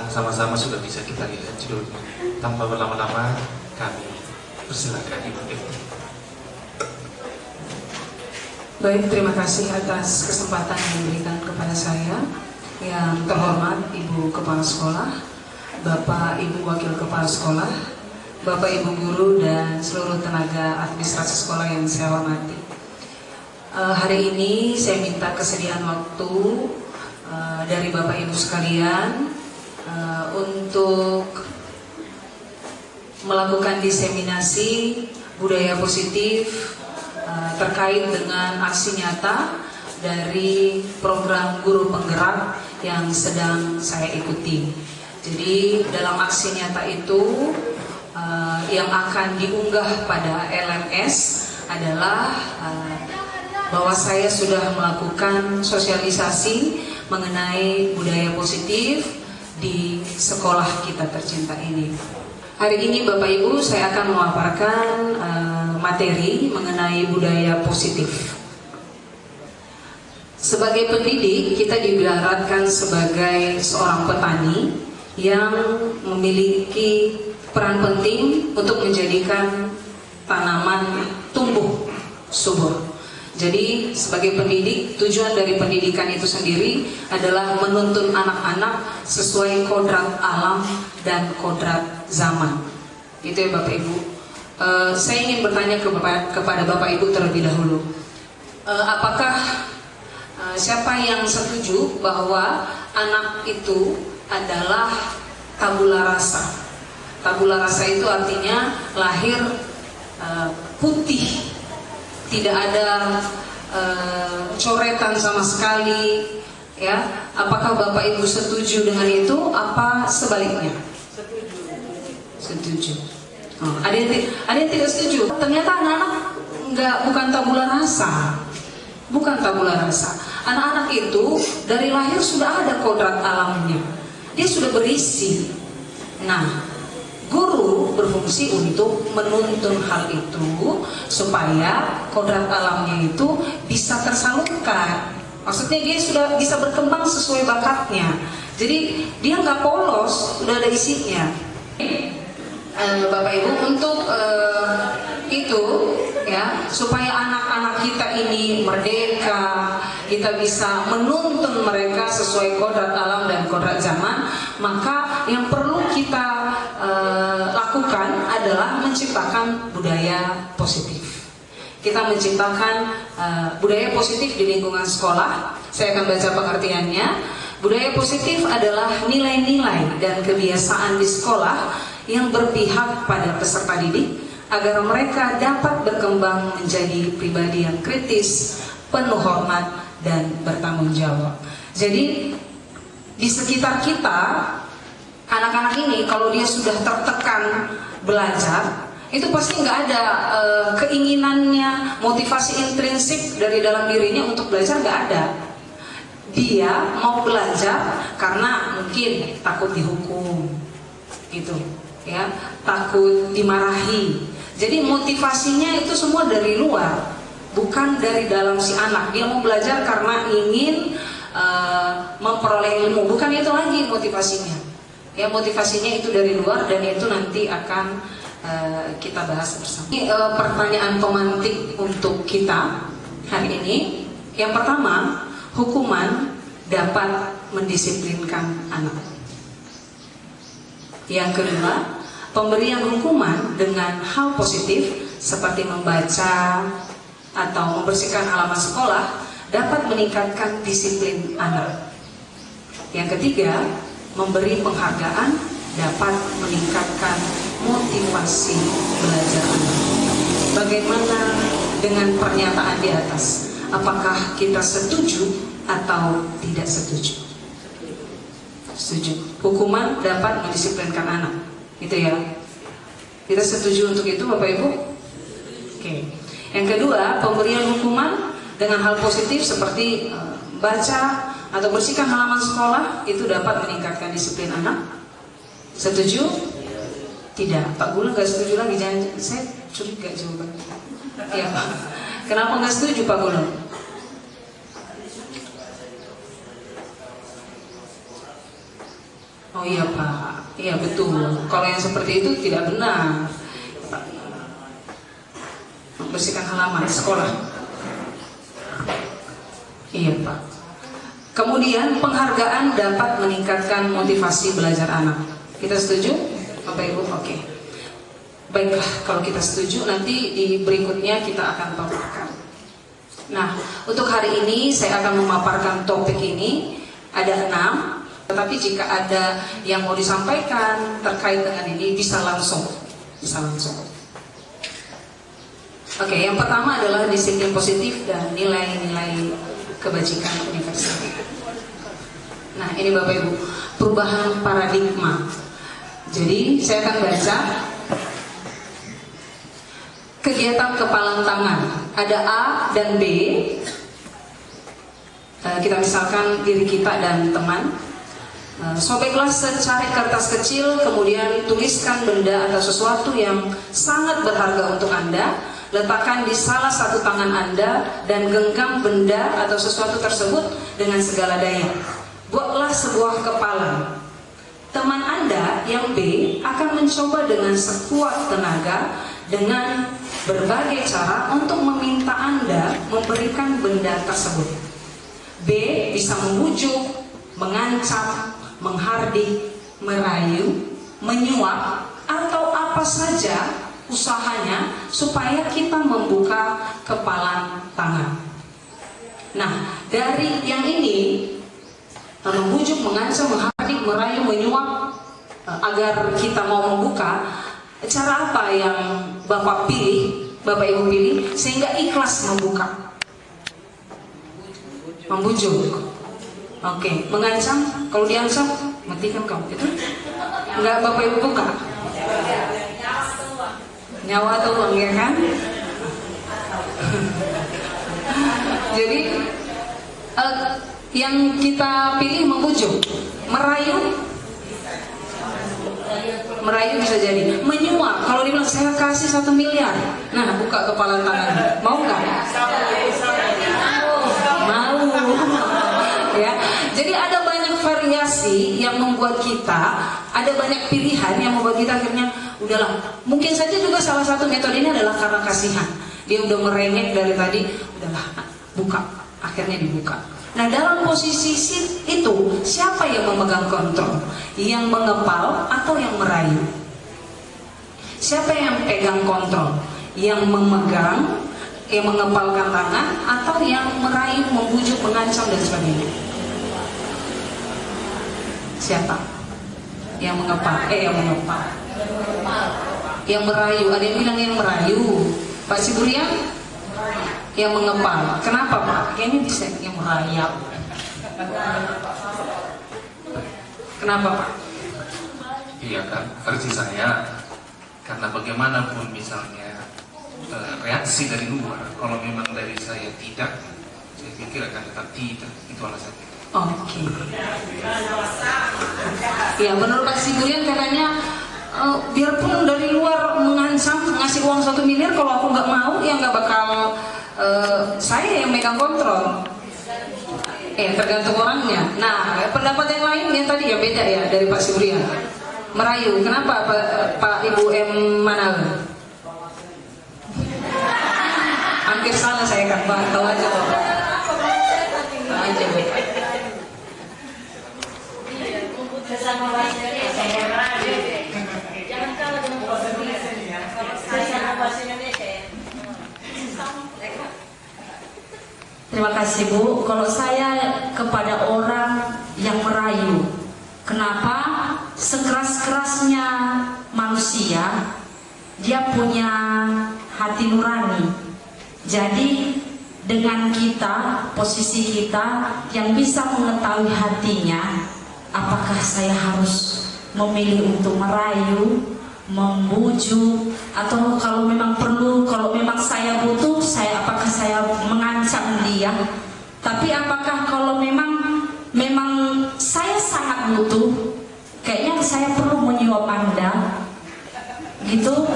sama-sama sudah bisa kita lihat judulnya. Tanpa berlama-lama, kami persilakan Ibu Eva. Baik, terima kasih atas kesempatan yang diberikan kepada saya. Yang terhormat Ibu Kepala Sekolah, Bapak Ibu Wakil Kepala Sekolah, Bapak Ibu Guru, dan seluruh tenaga administrasi sekolah yang saya hormati. Hari ini saya minta kesediaan waktu dari Bapak Ibu sekalian untuk melakukan diseminasi budaya positif terkait dengan aksi nyata dari program guru penggerak yang sedang saya ikuti. Jadi dalam aksi nyata itu yang akan diunggah pada LMS adalah bahwa saya sudah melakukan sosialisasi mengenai budaya positif di sekolah kita tercinta ini. Hari ini Bapak Ibu saya akan memaparkan materi mengenai budaya positif. Sebagai pendidik, kita diibaratkan sebagai seorang petani yang memiliki peran penting untuk menjadikan tanaman tumbuh subur. Jadi sebagai pendidik, tujuan dari pendidikan itu sendiri adalah menuntun anak-anak sesuai kodrat alam dan kodrat zaman. Itu ya Bapak Ibu. Saya ingin bertanya kepada Bapak Ibu terlebih dahulu. Apakah siapa yang setuju bahwa anak itu adalah tabula rasa? Tabula rasa itu artinya lahir putih, tidak ada coretan sama sekali, ya. Apakah Bapak Ibu setuju dengan itu? Apa sebaliknya? Setuju. Ada yang tidak setuju. Ternyata anak-anak bukan tabula rasa. Bukan tabula rasa. Anak-anak itu dari lahir sudah ada kodrat alamnya. Dia sudah berisi. Nah, guru berfungsi untuk menuntun hal itu supaya kodrat alamnya itu bisa tersalurkan. Maksudnya dia sudah bisa berkembang sesuai bakatnya. Jadi dia nggak polos, sudah ada isinya. Bapak Ibu, untuk itu ya, supaya anak-anak kita ini merdeka, kita bisa menuntun mereka sesuai kodrat alam dan kodrat zaman, maka yang perlu kita lakukan adalah menciptakan budaya positif. Kita menciptakan budaya positif di lingkungan sekolah. Saya akan baca pengertiannya. Budaya positif adalah nilai-nilai dan kebiasaan di sekolah yang berpihak pada peserta didik agar mereka dapat berkembang menjadi pribadi yang kritis, penuh hormat, dan bertanggung jawab. Jadi di sekitar kita, anak-anak ini kalau dia sudah tertekan belajar, itu pasti nggak ada keinginannya, motivasi intrinsik dari dalam dirinya untuk belajar, nggak ada. Dia mau belajar karena mungkin takut dihukum, gitu, ya, takut dimarahi. Jadi motivasinya itu semua dari luar, bukan dari dalam si anak. Dia mau belajar karena ingin memperoleh ilmu, bukan itu lagi motivasinya. Ya, motivasinya itu dari luar, dan itu nanti akan kita bahas bersama. Ini pertanyaan pemantik untuk kita hari ini. Yang pertama, hukuman dapat mendisiplinkan anak. Yang kedua, pemberian hukuman dengan hal positif seperti membaca atau membersihkan halaman sekolah dapat meningkatkan disiplin anak. Yang ketiga, memberi penghargaan dapat meningkatkan motivasi belajar anak. Bagaimana dengan pernyataan di atas? Apakah kita setuju atau tidak setuju? Setuju. Hukuman dapat mendisiplinkan anak. Itu ya. Kita setuju untuk itu Bapak Ibu? Oke. Yang kedua, pemberian hukuman dengan hal positif seperti baca atau bersihkan halaman sekolah itu dapat meningkatkan disiplin anak. Setuju? Tidak. Pak Gula nggak setuju lagi. Jangan, saya curiga jawabannya. Ya. Kenapa nggak setuju Pak Gula? Oh iya Pak, iya betul. Kalau yang seperti itu tidak benar. Bersihkan halaman sekolah. Iya Pak. Kemudian penghargaan dapat meningkatkan motivasi belajar anak. Kita setuju, Bapak Ibu? Oke. Baiklah, kalau kita setuju nanti di berikutnya kita akan paparkan. Nah, untuk hari ini saya akan memaparkan topik ini ada 6. Tetapi jika ada yang mau disampaikan terkait dengan ini bisa langsung. Oke, yang pertama adalah disiplin positif dan nilai-nilai kebajikan universal. Nah, ini Bapak Ibu, perubahan paradigma. Jadi saya akan baca kegiatan kepalan tangan. Ada A dan B. Kita misalkan diri kita dan teman. Sobeklah secari kertas kecil, kemudian tuliskan benda atau sesuatu yang sangat berharga untuk Anda, letakkan di salah satu tangan Anda dan genggam benda atau sesuatu tersebut dengan segala daya. Buatlah sebuah kepalan. Teman Anda yang B akan mencoba dengan sekuat tenaga dengan berbagai cara untuk meminta Anda memberikan benda tersebut. B bisa membujuk, mengancam, menghardik, merayu, menyuap, atau apa saja usahanya supaya kita membuka kepalan tangan. Nah, dari yang ini, membujuk, mengancam, menghardik, merayu, menyuap, agar kita mau membuka, cara apa yang Bapak pilih, Bapak Ibu pilih, sehingga ikhlas membuka? Membujuk. Oke, mengancam, kalau diancam matikan kamu, itu enggak Bapak Ibu buka. Nyawa atau uang, ya kan? Jadi yang kita pilih membujuk. Merayu bisa jadi. Menyuap, kalau dibilang saya kasih 1 miliar, nah buka kepala tangan, mau nggak? Mau. Ya, jadi ada banyak variasi yang membuat kita, ada banyak pilihan yang membuat kita akhirnya udahlah. Mungkin saja juga salah satu metode ini adalah karena kasihan. Dia udah merengek dari tadi, udahlah buka, akhirnya dibuka. Nah, dalam posisi itu siapa yang memegang kontrol? Yang mengepal atau yang merayu? Siapa yang pegang kontrol? Yang memegang, yang mengepalkan tangan, atau yang merayu, membujuk, mengancam dan sebagainya? Siapa? Yang mengepal, yang mengepal. Yang merayu, ada yang bilang yang merayu. Pak Siburian? Yang mengepal. Kenapa Pak? Kayaknya bisa yang merayap. Kenapa Pak? Iya kan, versi saya, karena bagaimanapun misalnya reaksi dari luar, kalau memang dari saya tidak, saya pikir akan tetap tidak. Itu alasannya. Oke. Ya, menurut Pak Siburian katanya biarpun dari luar mengancam ngasih uang 1 miliar, kalau aku nggak mau ya nggak bakal saya yang megang kontrol. Tergantung orangnya. Nah, pendapat yang lain yang tadi ya beda ya dari Pak Siburian. Merayu, kenapa Pak Ibu M Manal? Hampir salah saya kan Pak, tahu aja Pak. Tahu aja Pak. Sesama bahasa Indonesia. Jangan kalah dengan bahasa Indonesia. Sesama bahasa Indonesia. Terima kasih Bu. Kalau saya kepada orang yang merayu, kenapa? Sekeras-kerasnya manusia, dia punya hati nurani. Jadi dengan kita, posisi kita yang bisa mengetahui hatinya, apakah saya harus memilih untuk merayu, membujuk, atau kalau memang perlu, kalau memang saya butuh, apakah saya mengancam dia? Tapi apakah kalau memang saya sangat butuh, kayaknya saya perlu menyuap Anda, gitu.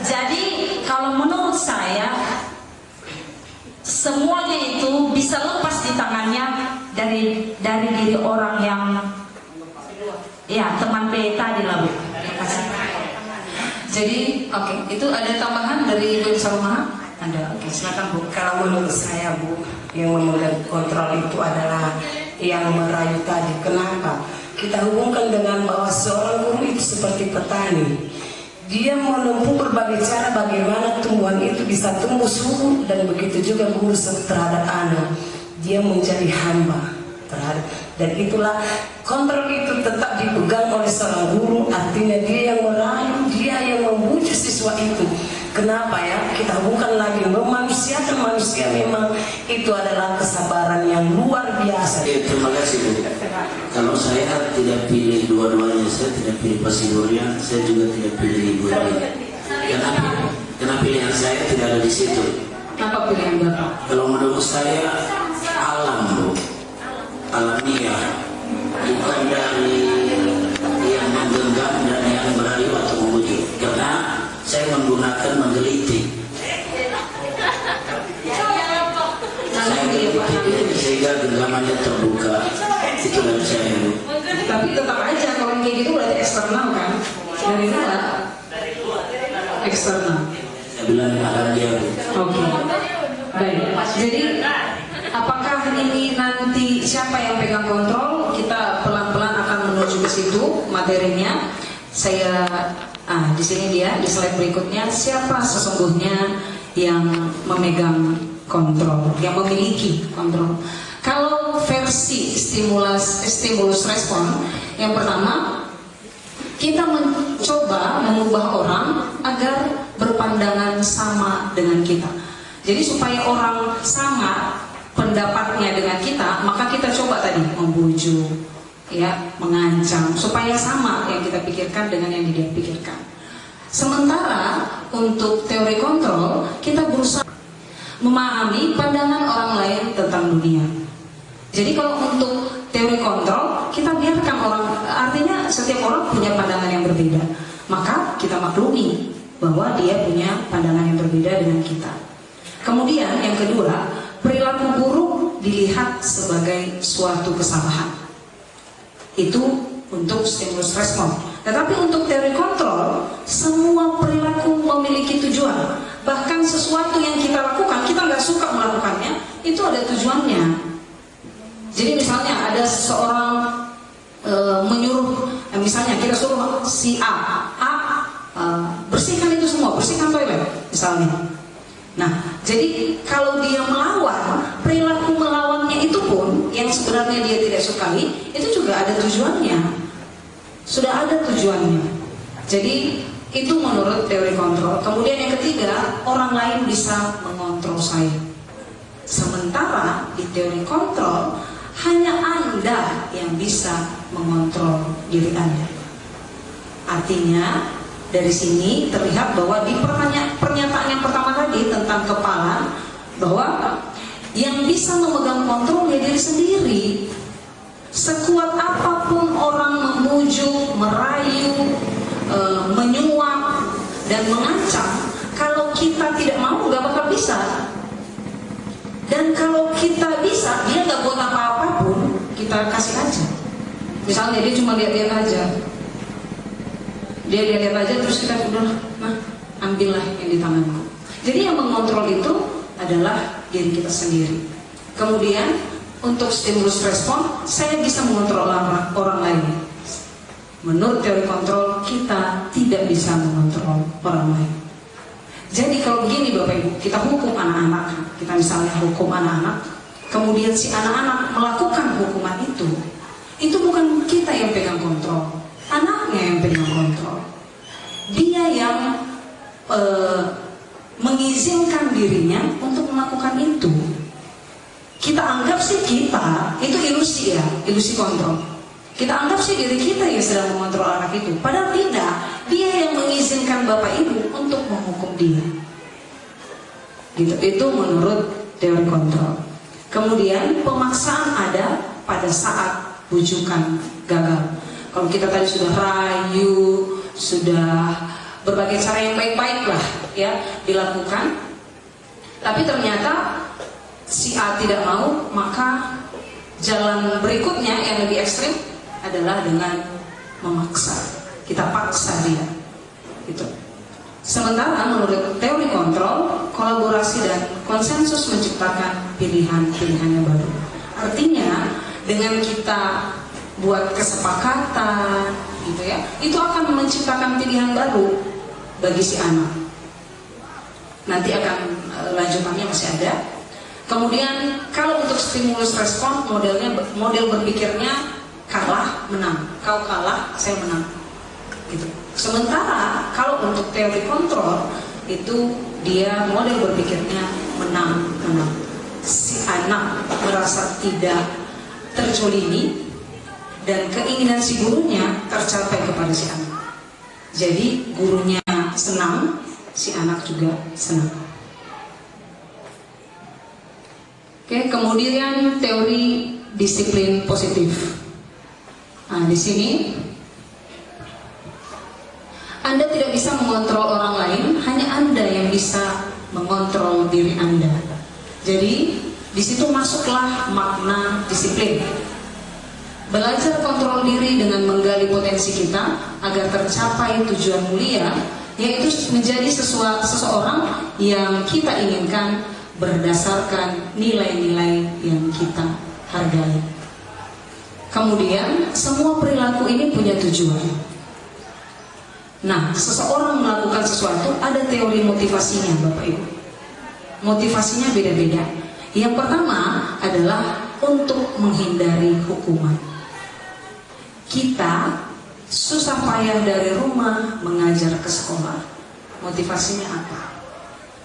Jadi kalau menurut saya semuanya itu bisa lepas di tangannya dari diri orang yang Ya, teman B tadi lah Bu. Terima kasih. Jadi, oke, itu ada tambahan dari Bu Salma? Ada, oke, silakan Bu. Kalau menurut saya Bu, yang memegang kontrol itu adalah yang merayu tadi. Kenapa? Kita hubungkan dengan bahwa seorang guru itu seperti petani. Dia menempuh berbagai cara bagaimana tumbuhan itu bisa tumbuh subur, dan begitu juga guru terhadap anak. Dia menjadi hamba terhadap, dan itulah kontrol itu tetap dipegang oleh seorang guru. Artinya dia yang merayu, dia yang membujuk siswa itu. Kenapa ya? Kita hubungkan lagi memanusiakan manusia, memang itu adalah kesabaran yang luar biasa. Terima kasih Bu. Kalau saya tidak pilih dua-duanya, saya tidak pilih Pasidurian, saya juga tidak pilih Ibu Eri. Karena pilihan saya tidak ada di situ. Apa pilihan Bapak? Kalau menurut saya alam Bu, alamiah, bukan dari yang menggenggam dan yang merayu atau memuji. Karena saya menggunakan menggelitik. Saya gelitik sehingga genggamannya terbuka. Itu dari saya Bu. Tapi tetap aja kalau kayak gitu berarti eksternal kan? Dari luar? Eksternal. Saya bilang ada dia Bu. Oke. Baik. Jadi apakah ini nanti siapa yang pegang kontrol? Kita pelan-pelan akan menuju ke situ materinya. Saya di sini dia di slide berikutnya, siapa sesungguhnya yang memegang kontrol, yang memiliki kontrol. Kalau versi stimulus respon, yang pertama kita mencoba mengubah orang agar berpandangan sama dengan kita. Jadi supaya orang sama pendapatnya dengan kita, maka kita coba tadi membujuk, ya, mengancam supaya sama yang kita pikirkan dengan yang dia pikirkan. Sementara untuk teori kontrol, kita berusaha memahami pandangan orang lain tentang dunia. Jadi kalau untuk teori kontrol, kita biarkan orang, artinya setiap orang punya pandangan yang berbeda, maka kita maklumi bahwa dia punya pandangan yang berbeda dengan kita. Kemudian yang kedua, perilaku buruk dilihat sebagai suatu kesalahan. Itu untuk stimulus respon. Tetapi untuk teori kontrol, semua perilaku memiliki tujuan. Bahkan sesuatu yang kita lakukan, kita nggak suka melakukannya, itu ada tujuannya. Jadi misalnya ada seseorang menyuruh, misalnya kita suruh si A bersihkan itu semua, bersihkan toilet misalnya. Nah, jadi kalau dia melawan, perilaku melawannya itu pun yang sebenarnya dia tidak sukai, itu juga ada tujuannya. Sudah ada tujuannya. Jadi itu menurut teori kontrol. Kemudian yang ketiga, orang lain bisa mengontrol saya. Sementara di teori kontrol, hanya Anda yang bisa mengontrol diri Anda. Artinya dari sini terlihat bahwa di pernyataan yang pertama tadi tentang kepala, bahwa yang bisa memegang kontrol ya diri sendiri. Sekuat apapun orang memujuk, merayu, menyuap dan mengancam, kalau kita tidak mau nggak bakal bisa. Dan kalau kita bisa, dia nggak buat apa-apa pun, kita kasih aja. Misalnya dia cuma lihat-lihat aja, dia lihat-lihat aja, terus kita udah, nah ambillah yang di tanganku. Jadi yang mengontrol itu adalah diri kita sendiri. Kemudian untuk stimulus respon, saya bisa mengontrol orang lain. Menurut teori kontrol, kita tidak bisa mengontrol orang lain. Jadi kalau begini Bapak Ibu, kita hukum anak-anak, kita misalnya hukum anak-anak, kemudian si anak-anak melakukan hukuman itu bukan kita yang pegang kontrol, anaknya yang pegang kontrol. Dia yang mengizinkan dirinya untuk melakukan itu. Kita anggap sih kita, itu ilusi ya, ilusi kontrol. Kita anggap sih diri kita yang sedang mengontrol anak itu, padahal tidak. Dia yang mengizinkan Bapak Ibu untuk menghukum dia. Gitu. Itu menurut teori kontrol. Kemudian pemaksaan ada pada saat bujukan gagal. Kalau kita tadi sudah rayu, sudah berbagai cara yang baik-baik lah ya dilakukan, tapi ternyata si A tidak mau, maka jalan berikutnya yang lebih ekstrim adalah dengan memaksa, kita paksa dia. Gitu. Sementara menurut teori kontrol, kolaborasi dan konsensus menciptakan pilihan-pilihan yang baru. Artinya dengan kita buat kesepakatan, gitu ya, itu akan menciptakan pilihan baru bagi si anak. Nanti akan lanjutannya masih ada. Kemudian kalau untuk stimulus respon, model berpikirnya kalah menang, kau kalah saya menang. Gitu. Sementara kalau untuk teori kontrol itu dia model berpikirnya menang. Si anak merasa tidak tercolimi dan keinginan si gurunya tercapai kepada si anak. Jadi gurunya senang, si anak juga senang. Oke, kemudian teori disiplin positif. Nah, di sini Anda tidak bisa mengontrol orang lain, hanya Anda yang bisa mengontrol diri Anda. Jadi di situ masuklah makna disiplin. Belajar kontrol diri dengan menggali potensi kita agar tercapai tujuan mulia, yaitu menjadi seseorang yang kita inginkan berdasarkan nilai-nilai yang kita hargai. Kemudian semua perilaku ini punya tujuan. Nah, seseorang melakukan sesuatu ada teori motivasinya, Bapak Ibu. Motivasinya beda-beda. Yang pertama adalah untuk menghindari hukuman. Kita susah payah dari rumah mengajar ke sekolah. Motivasinya apa?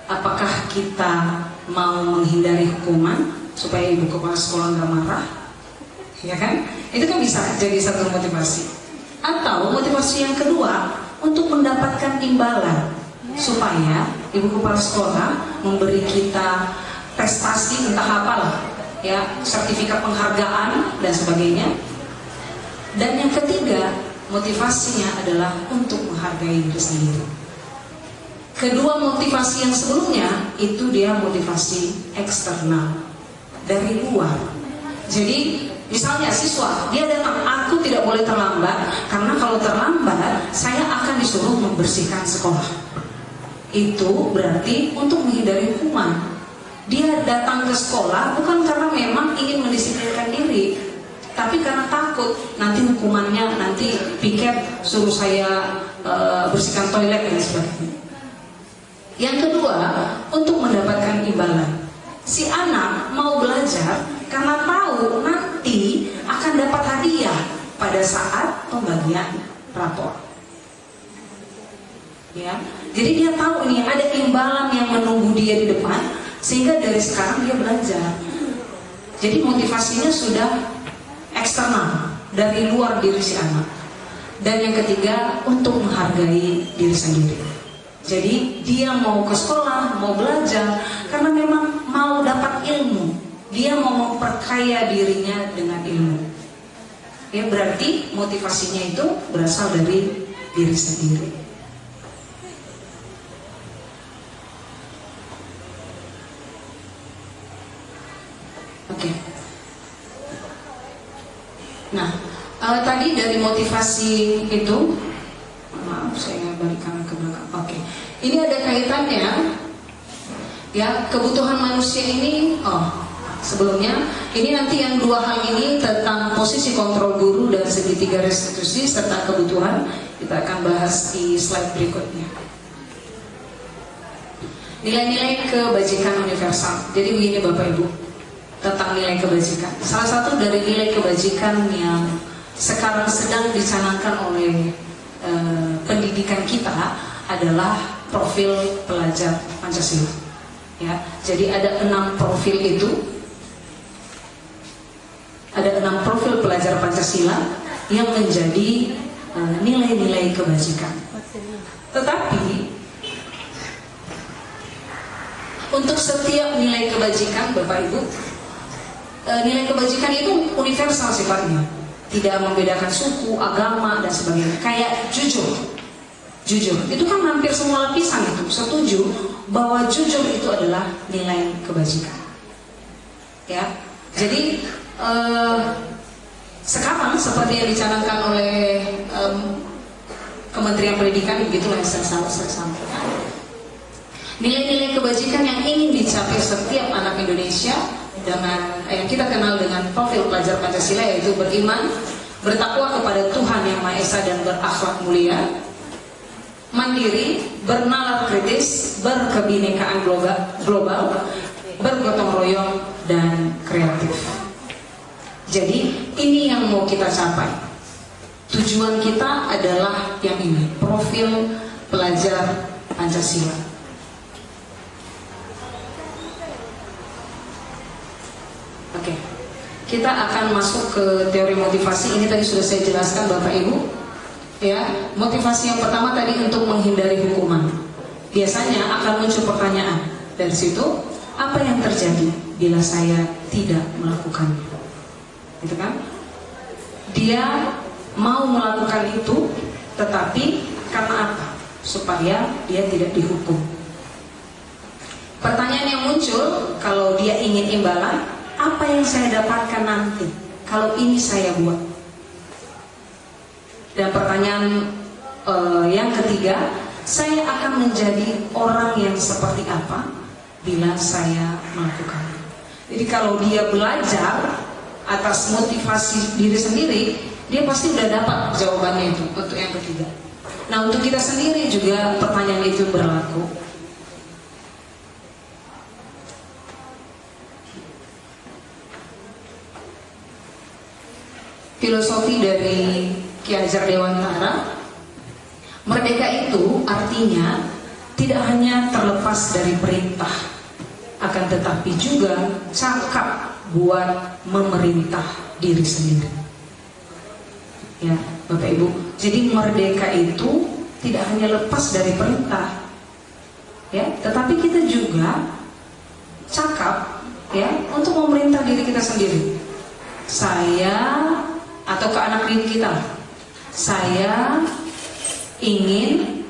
Apakah kita mau menghindari hukuman supaya ibu kepala sekolah nggak marah? Ya kan? Itu kan bisa jadi satu motivasi. Atau motivasi yang kedua untuk mendapatkan imbalan supaya ibu kepala sekolah memberi kita prestasi entah apalah, ya, sertifikat penghargaan dan sebagainya. Dan yang ketiga, motivasinya adalah untuk menghargai diri sendiri. Kedua motivasi yang sebelumnya itu dia motivasi eksternal dari luar. Jadi misalnya siswa, dia datang, aku tidak boleh terlambat karena kalau terlambat saya akan disuruh membersihkan sekolah. Itu berarti untuk menghindari hukuman. Dia datang ke sekolah bukan karena memang ingin mendisiplinkan diri, tapi karena takut nanti hukumannya, nanti piket suruh saya bersihkan toilet dan sebagainya. Yang kedua, untuk mendapatkan imbalan. Si anak mau belajar karena tahu nanti akan dapat hadiah pada saat pembagian rapor. Ya, jadi dia tahu ini ada imbalan yang menunggu dia di depan, sehingga dari sekarang dia belajar. Jadi motivasinya sudah eksternal, dari luar diri si anak. Dan yang ketiga, untuk menghargai diri sendiri. Jadi dia mau ke sekolah, mau belajar karena memang mau dapat ilmu. Dia mau memperkaya dirinya dengan ilmu. Ya, berarti motivasinya itu berasal dari diri sendiri. Oke. Nah, tadi dari motivasi itu, maaf saya balikan ke belakang. Oke. Ini ada kaitannya, ya, kebutuhan manusia ini. Sebelumnya, ini nanti yang dua hal ini tentang posisi kontrol guru dan segitiga restitusi serta kebutuhan kita akan bahas di slide berikutnya. Nilai-nilai kebajikan universal. Jadi begini Bapak Ibu, tentang nilai kebajikan. Salah satu dari nilai kebajikan yang sekarang sedang dicanangkan oleh pendidikan kita adalah profil pelajar Pancasila. Ya, jadi ada 6 profil itu. Ada 6 profil pelajar Pancasila yang menjadi nilai-nilai kebajikan. Tetapi untuk setiap nilai kebajikan, Bapak Ibu, nilai kebajikan itu universal sifatnya, tidak membedakan suku, agama dan sebagainya. Kayak jujur, itu kan hampir semua lapisan itu setuju bahwa jujur itu adalah nilai kebajikan. Ya, jadi sekarang seperti yang dicanangkan oleh Kementerian Pendidikan, begitulah yang saya sampaikan. Nilai-nilai kebajikan yang ingin dicapai setiap anak Indonesia dengan yang kita kenal dengan profil pelajar Pancasila, yaitu beriman, bertakwa kepada Tuhan Yang Maha Esa dan berakhlak mulia, mandiri, bernalar kritis, berkebinekaan global, bergotong royong, dan kreatif. Jadi ini yang mau kita capai. Tujuan kita adalah yang ini, profil pelajar Pancasila. Oke, kita akan masuk ke teori motivasi. Ini tadi sudah saya jelaskan Bapak Ibu. Ya, motivasi yang pertama tadi untuk menghindari hukuman. Biasanya akan muncul pertanyaan dari situ, apa yang terjadi bila saya tidak melakukannya? Gitu kan? Dia mau melakukan itu, tetapi karena apa? Supaya dia tidak dihukum. Pertanyaan yang muncul kalau dia ingin imbalan, apa yang saya dapatkan nanti kalau ini saya buat? Dan pertanyaan yang ketiga, saya akan menjadi orang yang seperti apa bila saya melakukannya? Jadi kalau dia belajar atas motivasi diri sendiri, dia pasti udah dapat jawabannya itu untuk yang ketiga. Nah, untuk kita sendiri juga pertanyaan itu berlaku. Filosofi dari Ki Hajar Dewantara, merdeka itu artinya tidak hanya terlepas dari perintah, akan tetapi juga cakap buat memerintah diri sendiri. Ya, Bapak Ibu. Jadi merdeka itu tidak hanya lepas dari perintah, ya, tetapi kita juga cakap, ya, untuk memerintah diri kita sendiri. Saya atau ke anak didik kita, saya ingin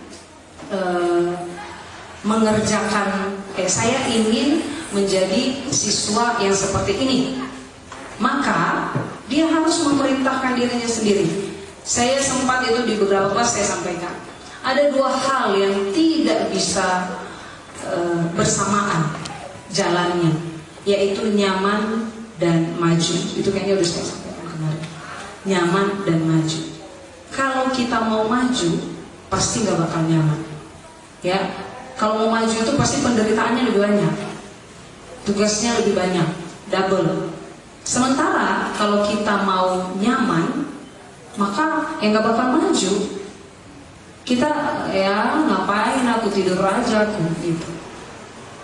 mengerjakan, saya ingin menjadi siswa yang seperti ini, maka dia harus memerintahkan dirinya sendiri. Saya sempat itu di beberapa kelas saya sampaikan, ada dua hal yang tidak bisa bersamaan jalannya, yaitu nyaman dan maju. Itu kayaknya udah saya sampaikan kemarin. Nyaman dan maju. Kalau kita mau maju, pasti nggak bakal nyaman. Ya, kalau mau maju itu pasti penderitaannya lebih banyak, tugasnya lebih banyak, double. Sementara kalau kita mau nyaman, maka nggak bakal maju. Kita ya ngapain aku tidur aja aku gitu.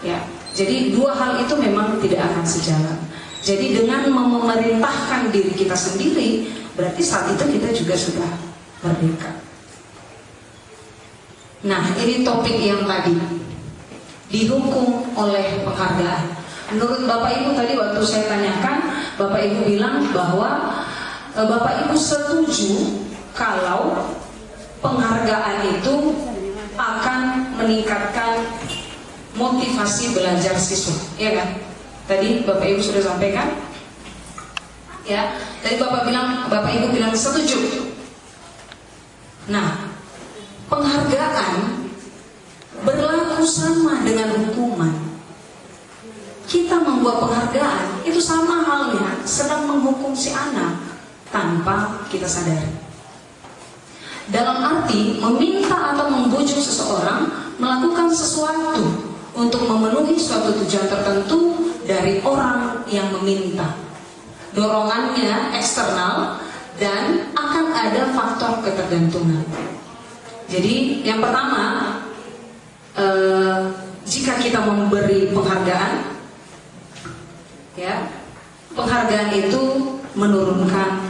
Ya, jadi dua hal itu memang tidak akan sejalan. Jadi dengan memerintahkan diri kita sendiri, berarti saat itu kita juga sudah merdeka. Nah, ini topik yang tadi, dihukum oleh penghargaan. Menurut Bapak Ibu tadi waktu saya tanyakan, Bapak Ibu bilang bahwa Bapak Ibu setuju kalau penghargaan itu akan meningkatkan motivasi belajar siswa, ya kan? Tadi Bapak Ibu sudah sampaikan, ya. Tadi Bapak Ibu bilang setuju. Nah, penghargaan berlaku sama dengan hukuman. Kita membuat penghargaan itu sama halnya sedang menghukum si anak tanpa kita sadari. Dalam arti meminta atau membujuk seseorang melakukan sesuatu untuk memenuhi suatu tujuan tertentu dari orang yang meminta. Dorongannya eksternal dan akan ada faktor ketergantungan. Jadi yang pertama, jika kita memberi penghargaan, ya, penghargaan itu menurunkan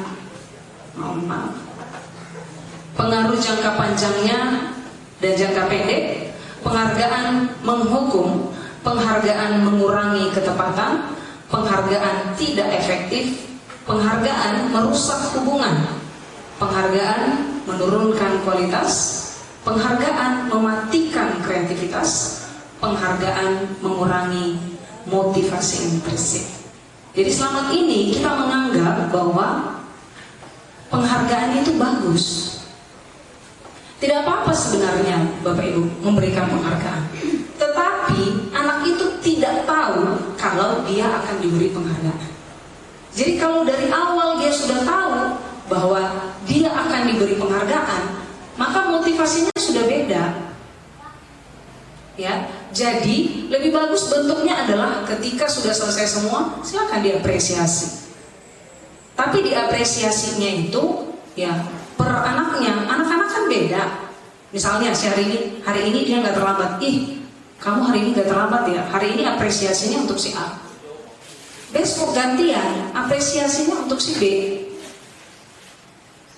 pengaruh jangka panjangnya dan jangka pendek. Penghargaan menghukum, penghargaan mengurangi ketepatan, penghargaan tidak efektif, penghargaan merusak hubungan, penghargaan menurunkan kualitas, penghargaan mematikan kreativitas, penghargaan mengurangi motivasi intrinsik. Jadi selama ini kita menganggap bahwa penghargaan itu bagus. Tidak apa-apa sebenarnya Bapak Ibu memberikan penghargaan. Tetapi anak itu tidak tahu kalau dia akan diberi penghargaan. Jadi kalau dari awal dia sudah tahu bahwa dia akan diberi penghargaan, maka motivasinya sudah beda. Ya, jadi lebih bagus bentuknya adalah ketika sudah selesai semua, silakan diapresiasi. Tapi diapresiasinya itu ya per anaknya, anak-anak kan beda. Misalnya si hari ini dia nggak terlambat, kamu hari ini nggak terlambat ya. Hari ini apresiasinya untuk si A. Besok gantian, apresiasinya untuk si B.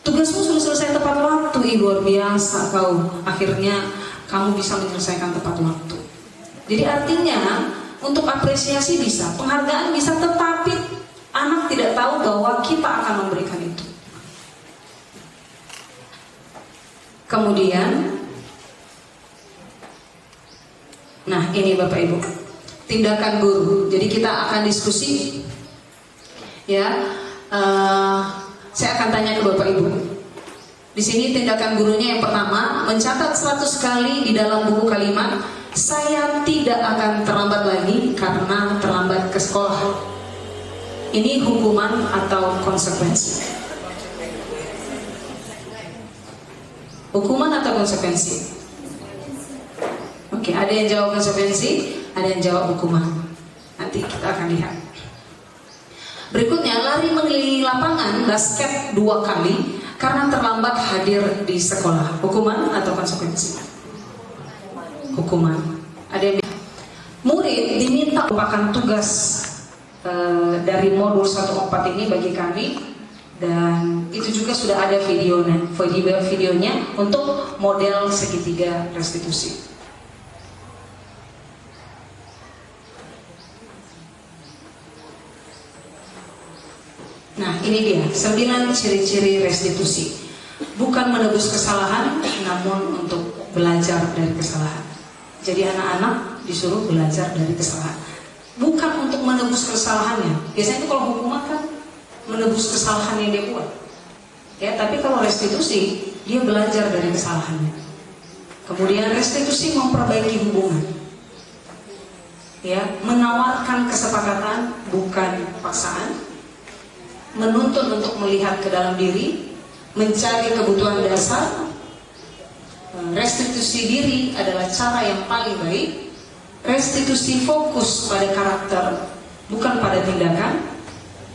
Tugasmu sudah selesai tepat waktu, luar biasa kau. Akhirnya kamu bisa menyelesaikan tepat waktu. Jadi artinya untuk apresiasi bisa, penghargaan bisa, tetapi anak tidak tahu bahwa kita akan memberikan itu. Kemudian, nah ini Bapak Ibu, tindakan guru. Jadi kita akan diskusi, ya. Saya akan tanya ke Bapak Ibu. Di sini tindakan gurunya yang pertama, mencatat 100 kali di dalam buku kalimat, saya tidak akan terlambat lagi karena terlambat ke sekolah. Ini hukuman atau konsekuensi? Hukuman atau konsekuensi? Oke, ada yang jawab konsekuensi, ada yang jawab hukuman. Nanti kita akan lihat. Berikutnya, lari mengelilingi lapangan basket 2 kali karena terlambat hadir di sekolah. Hukuman atau konsekuensi? Hukuman. Ada yang murid diminta merupakan tugas dari modul 1.4 ini bagi kami. Dan itu juga sudah ada videonya untuk model segitiga restitusi. Nah ini dia 9 ciri-ciri restitusi. Bukan menebus kesalahan, namun untuk belajar dari kesalahan. Jadi anak-anak disuruh belajar dari kesalahan, bukan untuk menebus kesalahannya. Biasanya itu kalau hukuman kan menebus kesalahan yang dia buat, ya. Tapi kalau restitusi, dia belajar dari kesalahannya. Kemudian restitusi memperbaiki hubungan, ya, menawarkan kesepakatan bukan paksaan, menuntun untuk melihat ke dalam diri, mencari kebutuhan dasar. Restitusi diri adalah cara yang paling baik. Restitusi fokus pada karakter, bukan pada tindakan.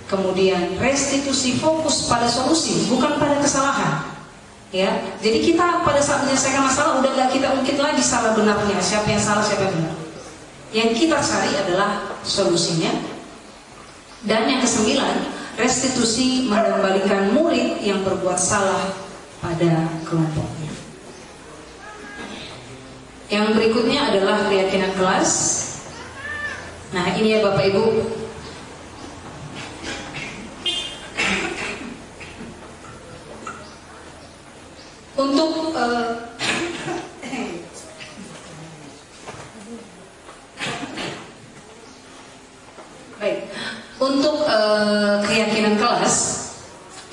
Kemudian restitusi fokus pada solusi, bukan pada kesalahan. Ya, jadi kita pada saat menyelesaikan masalah udah gak kita ungkit lagi salah benarnya, siapa yang salah, siapa yang benar. Yang kita cari adalah solusinya. Dan yang ke-9, restitusi mengembalikan murid yang berbuat salah pada kelompoknya. Yang berikutnya adalah keyakinan kelas. Nah ini ya Bapak Ibu. Untuk keyakinan kelas,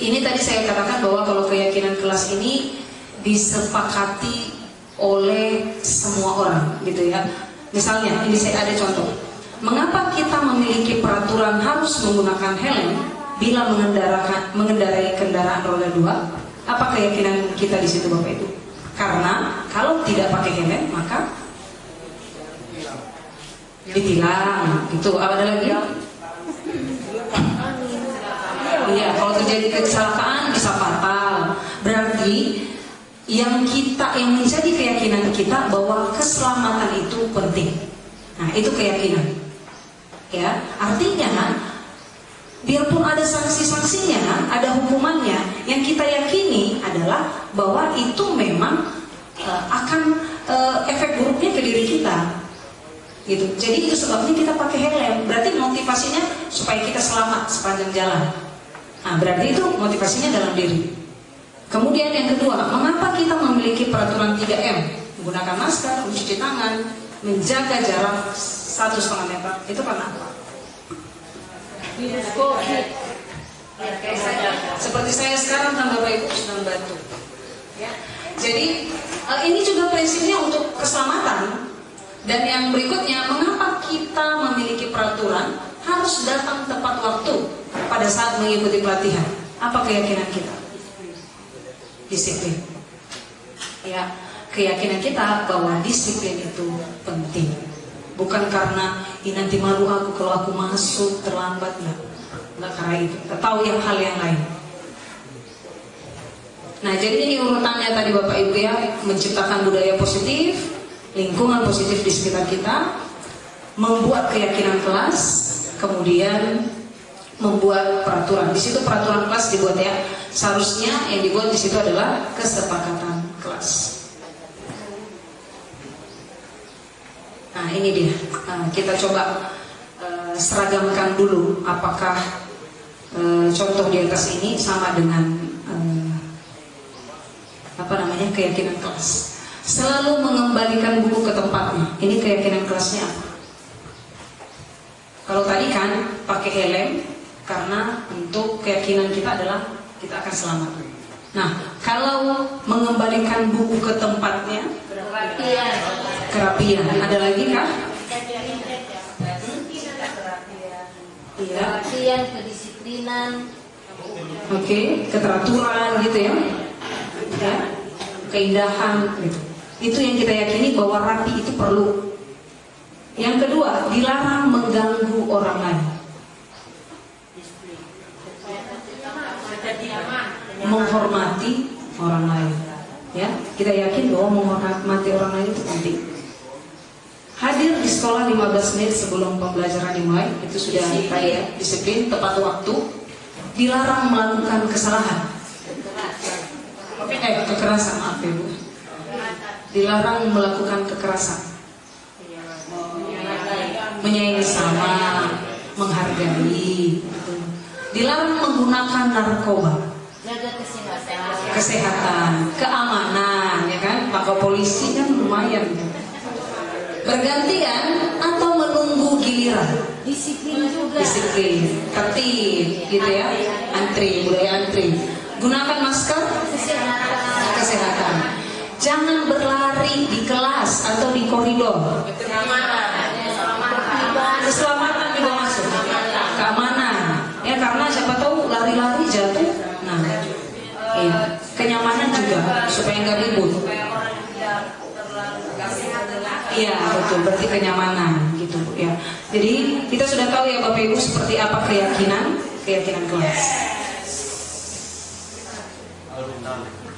ini tadi saya katakan bahwa kalau keyakinan kelas ini disepakati oleh semua orang, gitu ya. Misalnya, ini saya ada contoh. Mengapa kita memiliki peraturan harus menggunakan helm bila mengendarai kendaraan roda 2? Apa keyakinan kita di situ Bapak Ibu? Karena kalau tidak pakai helm maka ditilang. Gitu. Apa ada lagi? Iya, kalau terjadi kecelakaan bisa fatal. Berarti yang menjadi keyakinan kita bahwa keselamatan itu penting. Nah, itu keyakinan. Ya, artinya biarpun ada sanksi-sanksinya, ada hukumannya, yang kita yakini adalah bahwa itu memang akan efek buruknya ke diri kita. Gitu. Jadi itu sebabnya kita pakai helm. Berarti motivasinya supaya kita selamat sepanjang jalan. Nah, berarti itu motivasinya dalam diri. Kemudian yang kedua, mengapa kita memiliki peraturan 3M? Menggunakan masker, mencuci tangan, menjaga jarak 1,5 meter. Itu karena apa? Seperti saya sekarang kan Bapak Ibu sedang bantu. Ya. Jadi Ini juga prinsipnya untuk keselamatan. Dan yang berikutnya, mengapa kita memiliki peraturan harus datang tepat waktu pada saat mengikuti pelatihan? Apa keyakinan kita? Disiplin. Ya, keyakinan kita bahwa disiplin itu penting. Bukan karena ini nanti malu aku kalau aku masuk terlambat, nggak karena itu. Kita tahu yang hal yang lain. Nah, jadi ini urutannya tadi Bapak Ibu ya, menciptakan budaya positif, lingkungan positif di sekitar kita, membuat keyakinan kelas, kemudian membuat peraturan. Di situ peraturan kelas dibuat ya. Seharusnya yang dibuat di situ adalah kesepakatan kelas. Nah, ini dia. Kita coba seragamkan dulu apakah contoh di atas ini sama dengan keyakinan kelas. Selalu mengembalikan buku ke tempatnya. Ini keyakinan kelasnya apa? Kalau tadi kan pakai helm karena untuk keyakinan kita adalah kita akan selamat. Nah, kalau mengembalikan buku ke tempatnya, kerapian. Ada lagi kah? Iya. Kerapian, kedisiplinan. Oke, keteraturan gitu ya. Ya. Keindahan gitu. Itu yang kita yakini bahwa rapi itu perlu. Yang kedua, dilarang mengganggu orang lain. Menghormati orang lain. Ya, kita yakin bahwa menghormati orang lain itu penting. Hadir di sekolah 15 menit sebelum pembelajaran dimulai, itu sudah ya, disiplin, tepat waktu. Dilarang melakukan kesalahan. Kekerasan, maaf ya Bu. Dilarang melakukan kekerasan. Menyayangi sama, menghargai. Dilarang menggunakan narkoba. Jaga Kesehatan, keamanan, ya kan? Maka polisi kan lumayan. Bergantian atau menunggu giliran. Disiplin juga. Disiplin, tertib, gitu ya. Antri, budaya antri. Gunakan masker. Kesehatan. Jangan berlari di kelas atau di koridor. Keselamatan juga masuk. Keamanan. Ya karena siapa tahu lari-lari jatuh. Nah, iya. Kenyamanan juga supaya nggak ribut. Iya betul, berarti kenyamanan gitu ya. Jadi kita sudah tahu ya Bapak Ibu seperti apa keyakinan kelas.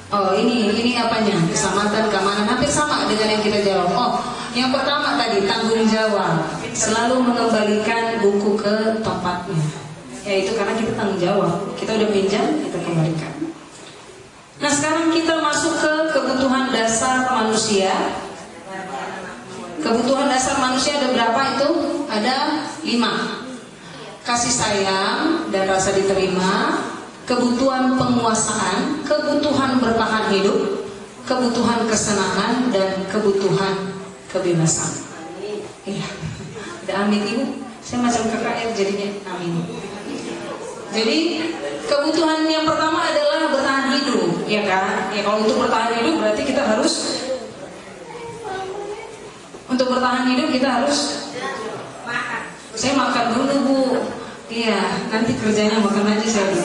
Oh ini apanya? Keselamatan, keamanan, hampir sama dengan yang kita jawab. Oh, yang pertama tadi tanggung jawab, selalu mengembalikan buku ke tempatnya. Ya itu karena kita tanggung jawab. Kita udah pinjam, kita kembalikan. Nah sekarang kita masuk ke kebutuhan dasar manusia. Kebutuhan dasar manusia ada berapa itu? Ada 5. Kasih sayang dan rasa diterima, kebutuhan penguasaan, kebutuhan bertahan hidup, kebutuhan kesenangan, dan kebutuhan kebebasan. Iya, ada amin Ibu. Saya macam KKR jadinya amin. Jadi kebutuhan yang pertama adalah bertahan hidup, ya kan? Ya kalau untuk bertahan hidup berarti kita harus makan. Saya makan dulu Bu. Iya, nanti kerjanya makan aja saya.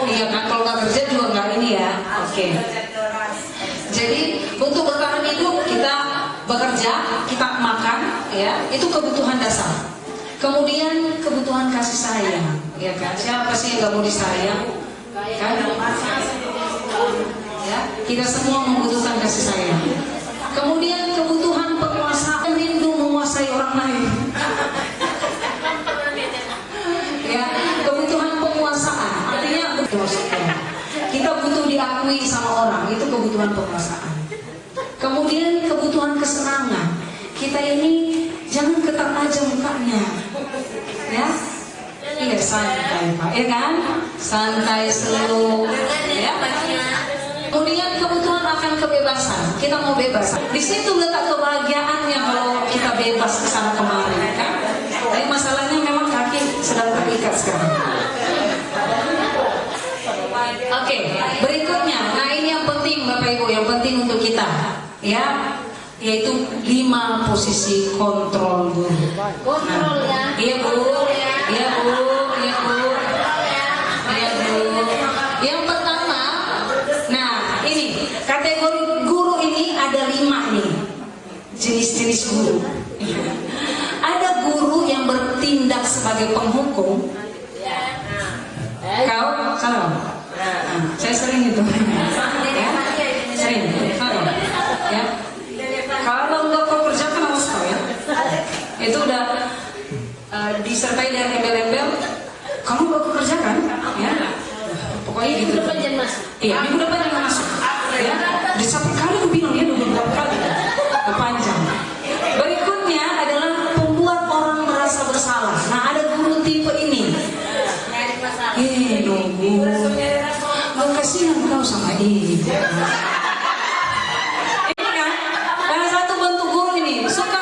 Iya kan, kalau nggak kerja juga nggak ini ya. Oke. Jadi untuk bertahan hidup kita bekerja, kita makan, ya itu kebutuhan dasar. Kemudian kebutuhan kasih sayang, ya kan? Siapa sih yang nggak mau disayang? Kan? Ya, kita semua membutuhkan kasih sayang. Kemudian kebutuhan penguasaan, rindu menguasai orang lain. Ya, kebutuhan penguasaan, artinya kita butuh diakui sama orang, itu kebutuhan penguasaan. Kemudian kebutuhan kesenangan, kita ini jangan ketat aja mukanya, ya. Iya santai Pak, ya kan? Santai slow, ya. Kemudian kebutuhan akan kebebasan, kita mau bebas. Di situ letak kebahagiaannya kalau kita bebas ke sana kemari, kan? Tapi masalahnya memang kaki sedang terikat sekarang. Oke, berikutnya. Nah ini yang penting Bapak Ibu, yang penting ya, yaitu 5 posisi kontrol guru. Kontrol ya. Iya bu, iya bu, iya bu, iya bu. Yang pertama, nah ini kategori guru ini ada 5 nih jenis-jenis guru. Ada guru yang bertindak sebagai penghukum. Kau, kalau saya sering itu, ya, sering, kalau, ya, kalau nggak kau kerjakan awas kau ya, itu udah disertai dengan embel-embel, kamu nggak kau kerjakan, ya, pokoknya gitu. Minggu depan jangan masuk. Iya, minggu depan jangan masuk, ya, di satu kali aku bilang ya, 24 kali, panjang. Berikutnya adalah pembuat orang merasa bersalah. Nah, ada guru tipe ini. Nunggu, mau kasihan kau sama ibu. Ini kan, salah satu bentuk guru ini suka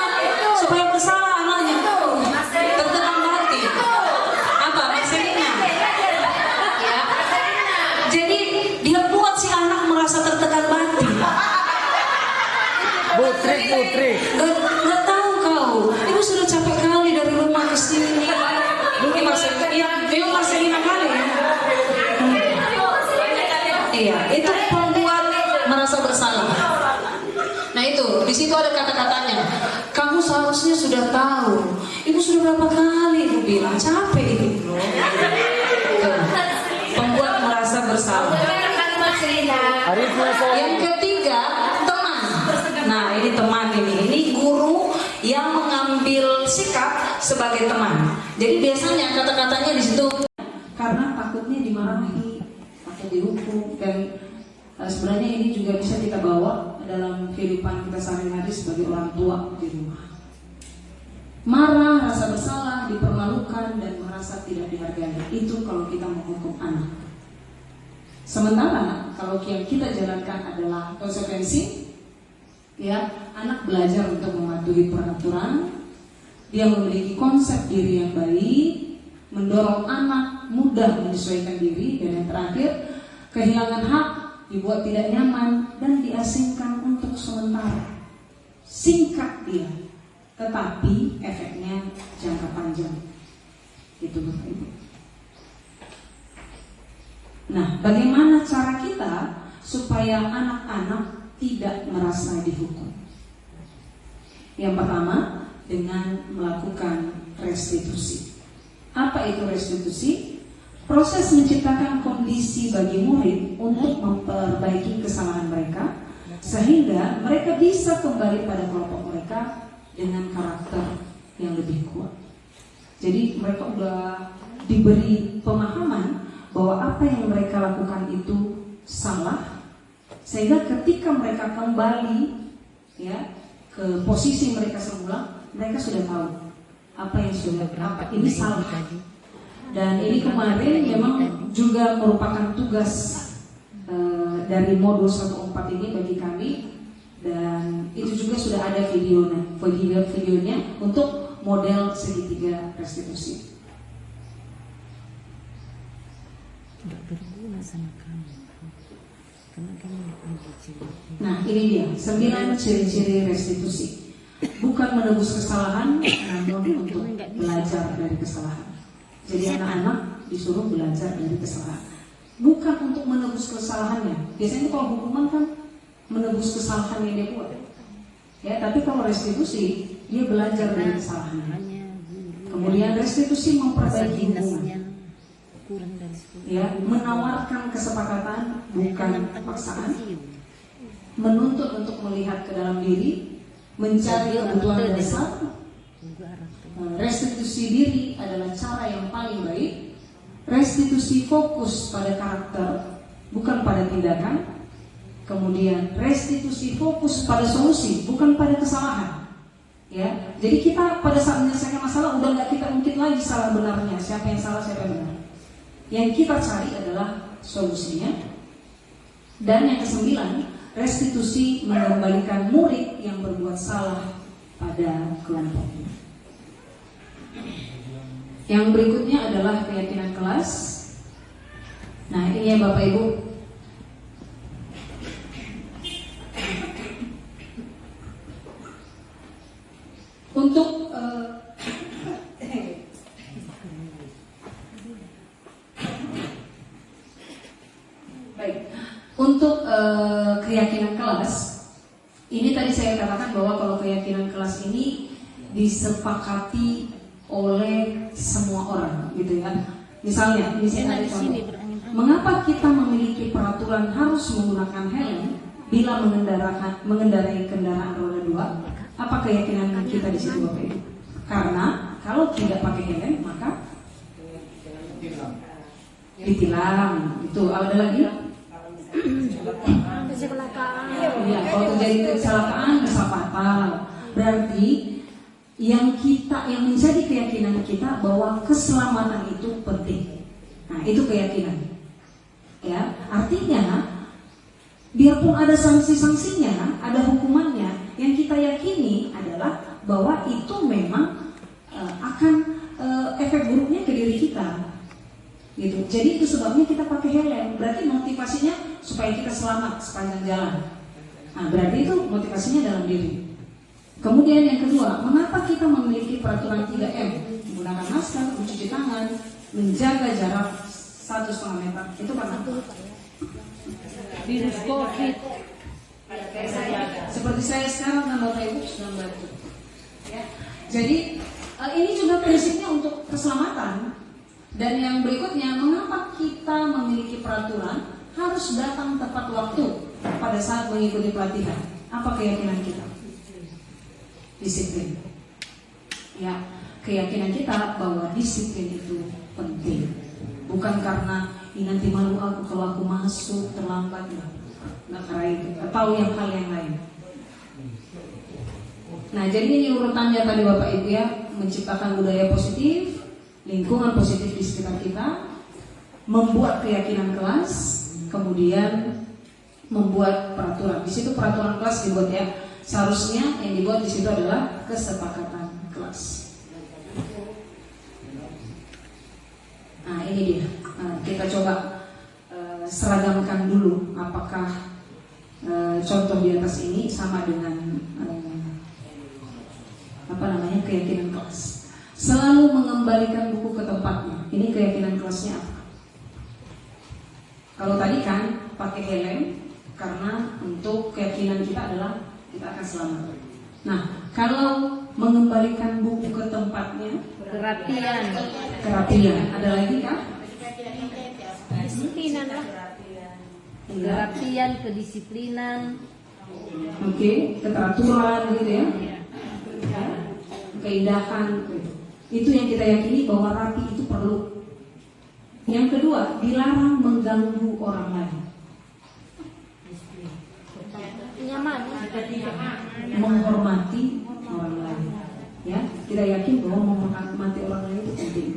supaya bersalah anaknya, tertekan hati. Apa Marcelina? Ya. Jadi dia buat si anak merasa tertekan hati. Putri. Gak tahu kau, ibu sudah capek kali dari rumah ke sini. Ini Marcelina, ya, dia Marcelina kali ya. Iya, itu pembuat merasa bersalah. Nah itu, di situ ada kata-katanya. Kamu seharusnya sudah tahu. Ibu sudah berapa kali ibu bilang capek ibu loh. Pembuat merasa bersalah. Yang ketiga, teman. Nah ini teman ini guru yang mengambil sikap sebagai teman. Jadi biasanya kata-katanya di situ karena takutnya dimarahi atau dihukum, dan sebenarnya ini juga bisa kita bawa dalam kehidupan kita sehari-hari sebagai orang tua di rumah. Marah, rasa bersalah, dipermalukan, dan merasa tidak dihargai. Itu kalau kita menghukum anak. Sementara kalau yang kita jalankan adalah konsekuensi, ya, anak belajar untuk mematuhi peraturan, dia memiliki konsep diri yang baik, mendorong anak mudah menyesuaikan diri, dan yang terakhir, kehilangan hak, dibuat tidak nyaman, dan diasingkan untuk sementara. Singkat dia, tetapi efeknya jangka panjang. Itu Bapak Ibu. Nah, bagaimana cara kita supaya anak-anak tidak merasa dihukum? Yang pertama, dengan melakukan restitusi. Apa itu restitusi? Proses menciptakan kondisi bagi murid untuk memperbaiki kesalahan mereka, sehingga mereka bisa kembali pada kelompok mereka dengan karakter yang lebih kuat. Jadi mereka sudah diberi pemahaman bahwa apa yang mereka lakukan itu salah, sehingga ketika mereka kembali, ya, ke posisi mereka semula, mereka sudah tahu apa yang sudah apa ini salah. Dan ini kemarin memang juga merupakan tugas dari modul 14 ini bagi kami, dan itu juga sudah ada videonya untuk model segitiga restitusi. Nah ini dia 9 ciri-ciri restitusi. Bukan menebus kesalahan, namun untuk belajar dari kesalahan. Jadi anak-anak disuruh belajar dari kesalahan, bukan untuk menebus kesalahannya. Biasanya kalau hukuman kan menebus kesalahan yang dia buat, ya. Tapi kalau restitusi, dia belajar dari kesalahannya. Kemudian restitusi memperbaiki hubungan, ya, menawarkan kesepakatan bukan paksaan, menuntut untuk melihat ke dalam diri, mencari kebutuhan dasar. Restitusi diri adalah cara yang paling baik. Restitusi fokus pada karakter, bukan pada tindakan. Kemudian restitusi fokus pada solusi, bukan pada kesalahan. Ya, jadi kita pada saat menyelesaikan masalah udah nggak kita ungkit lagi salah benarnya, siapa yang salah, siapa yang benar. Yang kita cari adalah solusinya. Dan yang ke-9, restitusi mengembalikan murid yang berbuat salah pada kelompoknya. Yang berikutnya adalah keyakinan kelas. Nah ini ya Bapak Ibu, Untuk keyakinan kelas, ini tadi saya katakan bahwa kalau keyakinan kelas ini disepakati oleh semua orang, gitu ya. Misalnya, ini saya tadi contoh. Mengapa kita memiliki peraturan harus menggunakan helm bila mengendarai kendaraan roda 2? Apa keyakinan kita di situ, Bapak Ibu? Karena kalau tidak pakai helm maka ditilang. Itu ada lagi? Ya, kalau terjadi kecelakaan bisa fatal. Berarti yang menjadi keyakinan kita bahwa keselamatan itu penting. Nah, itu keyakinan. Ya, artinya biarpun ada sanksi-sanksinya, ada hukumannya, yang kita yakini adalah bahwa itu memang akan efek buruknya ke diri kita. Gitu. Jadi itu sebabnya kita pakai helm. Berarti motivasinya supaya kita selamat sepanjang jalan. Nah, berarti itu motivasinya dalam diri. Kemudian yang kedua, mengapa kita memiliki peraturan 3M? Menggunakan masker, mencuci tangan, menjaga jarak 1,5 meter. Itu karena Virus COVID. seperti saya sekarang dan Bapak Ibu sudah membantu. Ya. Jadi ini juga prinsipnya untuk keselamatan. Dan yang berikutnya, mengapa kita memiliki peraturan harus datang tepat waktu pada saat mengikuti pelatihan? Apa keyakinan kita? Disiplin. Ya, keyakinan kita bahwa disiplin itu penting. Bukan karena ini nanti malu aku kalau aku masuk terlambat, nggak karena itu, atau hal yang lain. Nah, jadi ini urutannya tadi Bapak Ibu ya, menciptakan budaya positif, lingkungan positif di sekitar kita, membuat keyakinan kelas, kemudian membuat peraturan. Di situ peraturan kelas dibuat ya. Seharusnya yang dibuat di situ adalah kesepakatan kelas. Nah, ini dia. Kita coba seragamkan dulu apakah contoh di atas ini sama dengan keyakinan kelas. Selalu mengembalikan buku ke tempatnya. Ini keyakinan kelasnya apa? Kalau tadi kan pakai helm karena untuk keyakinan kita adalah kita akan selamat. Nah, kalau mengembalikan buku ke tempatnya, kerapian. Ada lagi kah? Disiplinan lah. Kerapian, kedisiplinan. Oke, keteraturan gitu ya. Keindahan gitu. Itu yang kita yakini bahwa rapi itu perlu. Yang kedua, dilarang mengganggu orang lain. Nyaman. Menghormati orang lain. Ya, kita yakin bahwa menghormati orang lain itu penting.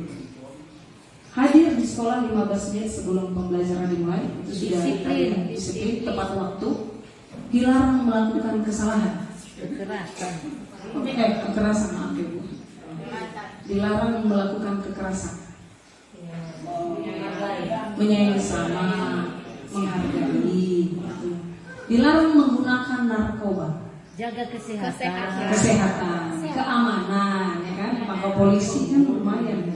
Hadir di sekolah 15 menit sebelum pembelajaran dimulai, itu sudah disiplin tepat waktu. Dilarang melakukan kesalahan. Kekerasan, maaf ya Bu. Dilarang melakukan kekerasan. Menyayangi sama, menghargai. Dilarang menggunakan narkoba. Jaga kesehatan. Keamanan, ya kan? Maka polisi kan lumayan.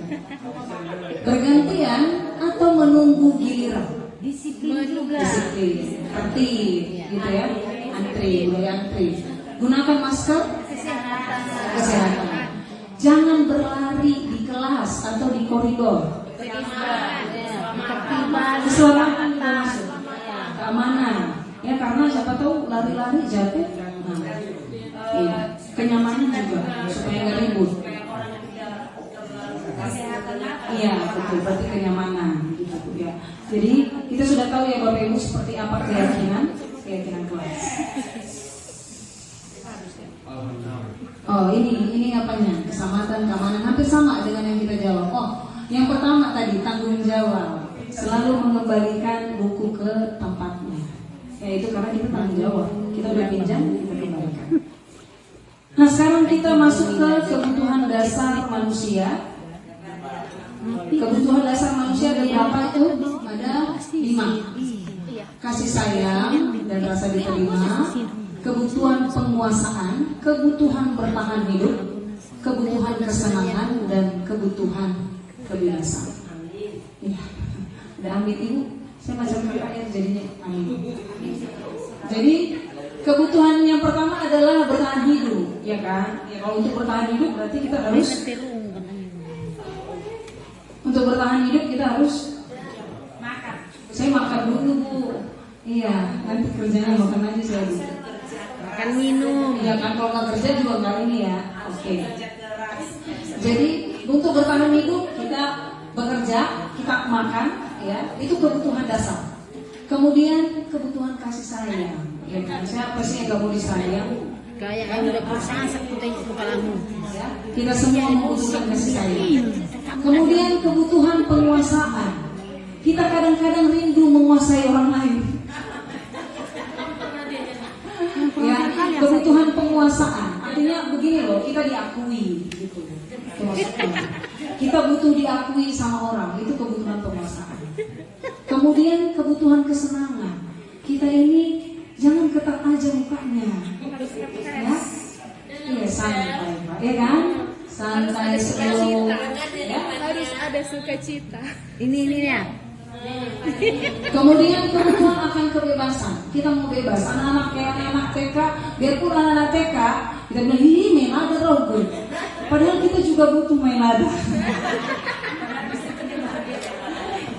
Bergantian atau menunggu giliran. Disiplin juga. Disiplin, tertib, gitu ya. Antri. Gunakan masker. Kesehatan. Jangan berlari di kelas atau di koridor. Keselamatan juga masuk. Keamanan. Ya, karena siapa tahu lari-lari jatuh. Nah, iya. Kenyamanan juga supaya nggak ribut. Iya, betul. Berarti kenyamanan gitu ya. Jadi kita sudah tahu ya Bapak Ibu seperti apa keyakinan kelas. Oh, ini apanya? Keselamatan, keamanan, hampir sama dengan yang kita jawab. Oh, yang pertama tadi tanggung jawab, selalu mengembalikan buku ke tempatnya. Ya itu karena kita tanggung jawab. Kita udah pinjam, kita kembalikan. Nah, sekarang kita masuk ke kebutuhan dasar manusia. Kebutuhan dasar manusia ada berapa itu? Ada 5. Kasih sayang dan rasa diterima, kebutuhan penguasaan, kebutuhan bertahan hidup, kebutuhan kesenangan, dan kebutuhan kebiasaan. Ya, udah ambil Ibu Saya bacakan ayat jadinya. Amin. Jadi kebutuhan yang pertama adalah bertahan hidup, ya kan? Ya, kalau untuk bertahan hidup berarti kita harus makan. Saya makan dulu, Bu. Iya, nanti kerjanya makan aja saya dulu. Makan minum. Iya kan, kalau nggak kerja juga nggak ini ya. Oke. Jadi untuk bertahan hidup kita bekerja, kita makan, ya itu kebutuhan dasar. Kemudian kebutuhan kasih sayang. Ya kan, siapa sih yang nggak mau disayang? Kayak yang udah bersangsa putih kepalamu. Ya, kita semua membutuhkan kasih sayang. Kemudian kebutuhan penguasaan. Kita kadang-kadang rindu menguasai orang lain. Ya, kebutuhan penguasaan. Artinya begini loh, kita diakui gitu. Itu maksudnya. Kita butuh diakui sama orang, itu kebutuhan penguasaan. Kemudian kebutuhan kesenangan. Kita ini jangan ketat aja mukanya. Ya. Iya, santai, Pak. Ya kan? Santai slow. Ya. Harus ada sukacita. Ini ya. Kemudian kebutuhan akan kebebasan. Kita mau bebas. Anak-anak kayak anak TK, biarpun anak-anak TK kita bilang ini main lada rogo. Padahal kita juga butuh main lada.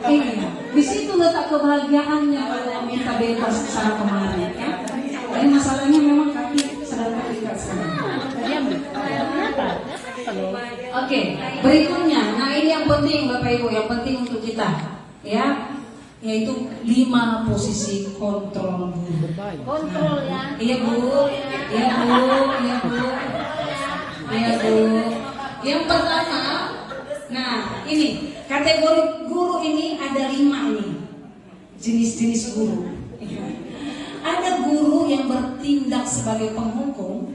Iya, di situ letak kebahagiaannya kalau minta bebas sana kemari. Ya. Dan masalahnya memang kaki sedang terikat sekarang. Oke, berikutnya. Nah ini yang penting Bapak Ibu, yang penting untuk kita. Ya, yaitu 5 posisi kontrol Bu. Kontrol ya. Iya Bu, iya Bu, iya Bu, iya Bu. Yang pertama, nah ini kategori guru ini ada 5 ini jenis-jenis guru. Ada guru yang bertindak sebagai penghukum.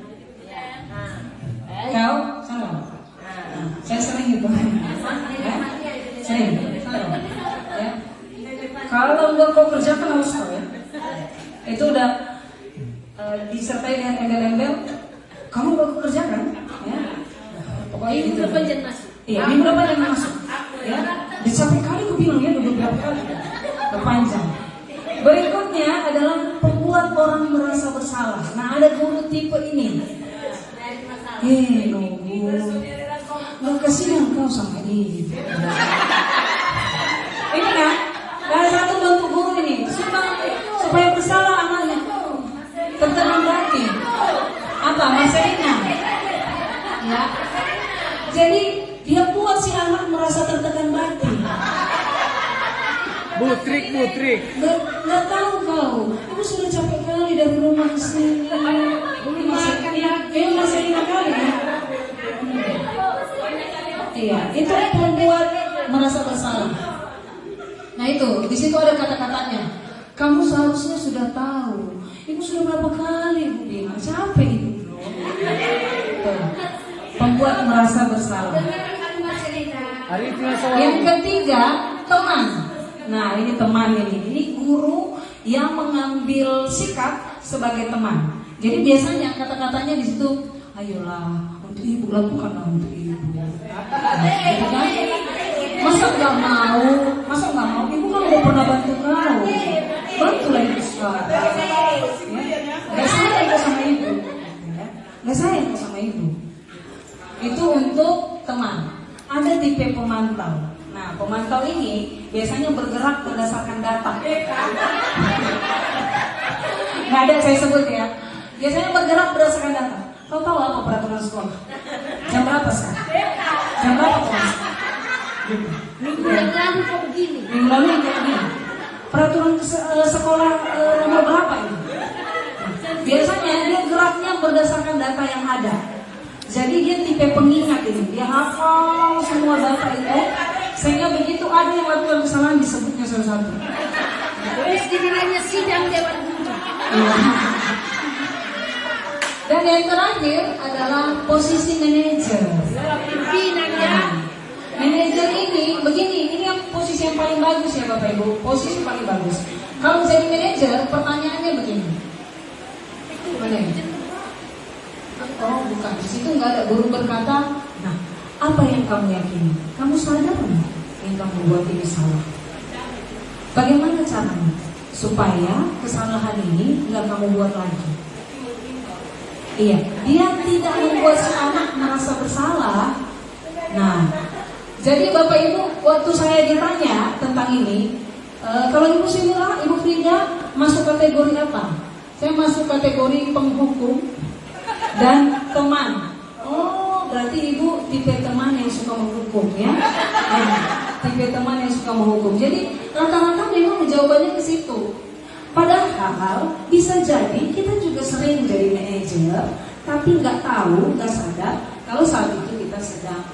Kau salah. Saya sering gitu. Ya? Sering. Salah. Ya. Kalau nggak kau kerjakan harus kau ya. Itu udah disertai dengan embel-embel. Kamu nggak kau kerjakan, ya. Pokoknya Ini gitu. berapa jam masuk? Iya, ini berapa yang masuk? Ya. Dan sampai kali aku bilang ya, udah beberapa kali. Berpanjang. Berikutnya adalah pembuat orang merasa bersalah. Nah, ada guru tipe ini. Lo kasihan kau sama ini. Ini kan, ada satu bentuk guru ini supaya bersalah anaknya. Tertekan hati. Apa masalahnya? Ya. Jadi dia buat si anak merasa tertekan batin. Butrik. Nggak tahu kau. Aku sudah capek kali dari rumah ke sini. Masih 5 kali ya. Iya, itu membuat merasa bersalah. Nah itu, di situ ada kata-katanya. Kamu seharusnya sudah tahu. Ibu sudah berapa kali ibu bilang, capek ibu. Membuat merasa bersalah. Yang ketiga, teman. Nah ini teman ini. Ini guru yang mengambil sikap sebagai teman. Jadi biasanya kata-katanya di situ, ayolah untuk ibu lakukanlah untuk ibu. Gitu kan? Masa nggak mau? Ibu kan udah pernah bantu kau. Bantulah ibu sekarang. Gak sayang kau sama ibu. Gak sayang kau sama ibu. Itu untuk teman. Ada tipe pemantau. Nah, pemantau ini biasanya bergerak berdasarkan data. Nggak ada saya sebut ya. Biasanya bergerak berdasarkan data. Kau tahu apa peraturan sekolah? Jam berapa sekarang? Jam berapa kelas? Minggu yang lalu kok begini. Minggu lalu yang kayak begini. Peraturan sekolah nomor berapa ini? Biasanya dia geraknya berdasarkan data yang ada. Jadi dia tipe pengingat ini. Dia hafal semua data itu. Sehingga begitu ada yang lakukan kesalahan disebutnya satu-satu. Terus dikiranya sidang dewan guru. Dan yang terakhir adalah posisi manajer. Pimpinan ya. Manajer ini begini, ini yang posisi yang paling bagus ya Bapak Ibu. Posisi paling bagus. Kalau jadi manajer, pertanyaannya begini. Mana ini? Oh bukan, di situ nggak ada. Guru berkata, nah apa yang kamu yakini? Kamu sadar nggak yang kamu buat ini salah? Bagaimana caranya supaya kesalahan ini nggak kamu buat lagi? Iya, dia tidak membuat si anak merasa bersalah. Nah, jadi Bapak Ibu, waktu saya ditanya tentang ini, kalau Ibu Simila, Ibu Frida masuk kategori apa? Saya masuk kategori penghukum dan teman. Oh, berarti Ibu tipe teman yang suka menghukum ya? Tipe teman yang suka menghukum. Jadi rata-rata memang jawabannya ke situ. Padahal bisa jadi kita juga sering jadi manajer, tapi nggak tahu, nggak sadar kalau saat itu kita sedang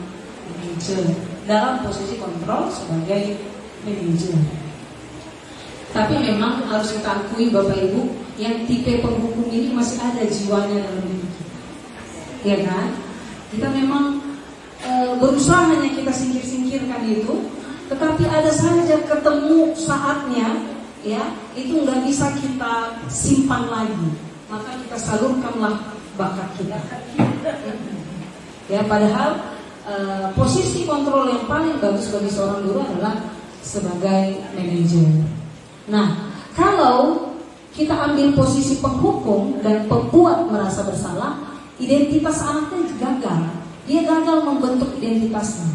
manajer dalam posisi kontrol sebagai manajer. Tapi memang harus kita akui Bapak Ibu, yang tipe penghukum ini masih ada jiwanya dalam diri kita, ya kan? Kita memang berusaha hanya kita singkir-singkirkan itu, tetapi ada saja ketemu saatnya. Ya, itu nggak bisa kita simpan lagi, maka kita salurkanlah bakat kita. Ya, padahal posisi kontrol yang paling bagus bagi seorang guru adalah sebagai manajer. Nah, kalau kita ambil posisi penghukum dan pembuat merasa bersalah, identitas anaknya gagal. Dia gagal membentuk identitasnya.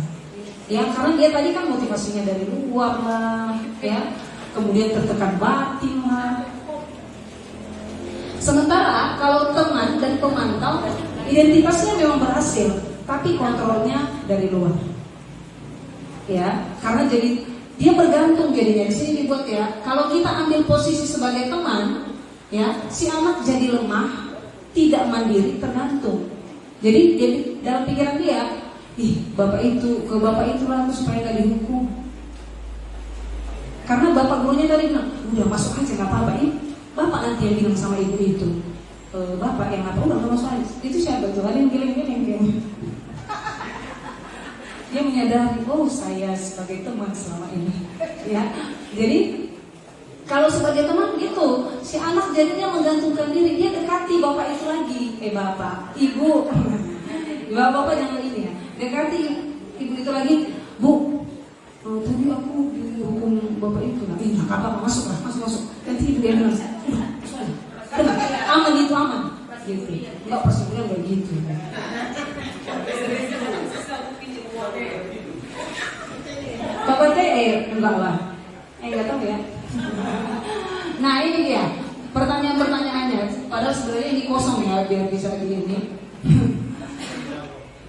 Ya, karena dia tadi kan motivasinya dari luar lah, ya. Kemudian tertekan batin lah. Sementara kalau teman dan pemantau, identitasnya memang berhasil, tapi kontrolnya dari luar. Ya, karena jadi dia bergantung jadinya. Di sini dibuat ya, kalau kita ambil posisi sebagai teman, ya, si anak jadi lemah, tidak mandiri, tergantung. Jadi dalam pikiran dia, bapak itu lah supaya nggak dihukum. Karena bapak gurunya tadi bilang, udah masuk aja nggak apa-apa. Bapak nanti yang bilang sama ibu itu, bapak yang apa, udah nggak masuk aja. Itu siapa tuh? Ada yang giling-giling. Dia menyadari, oh saya sebagai teman selama ini. Ya, jadi kalau sebagai teman gitu, si anak jadinya menggantungkan diri, dia dekati bapak itu lagi. Bapak, ibu, bapak jangan ini ya. Dekati ibu itu lagi, Bu. Tadi aku dihukum bapak itu, nggak apa-apa, masuk. Nanti ibu dia bilang, aman gitu, aman. Gitu. Enggak pasti bilang kayak gitu. Bapak teh, enggak lah. Enggak tahu ya. Nah ini dia pertanyaan-pertanyaannya. Padahal sebenarnya ini kosong ya, biar bisa begini.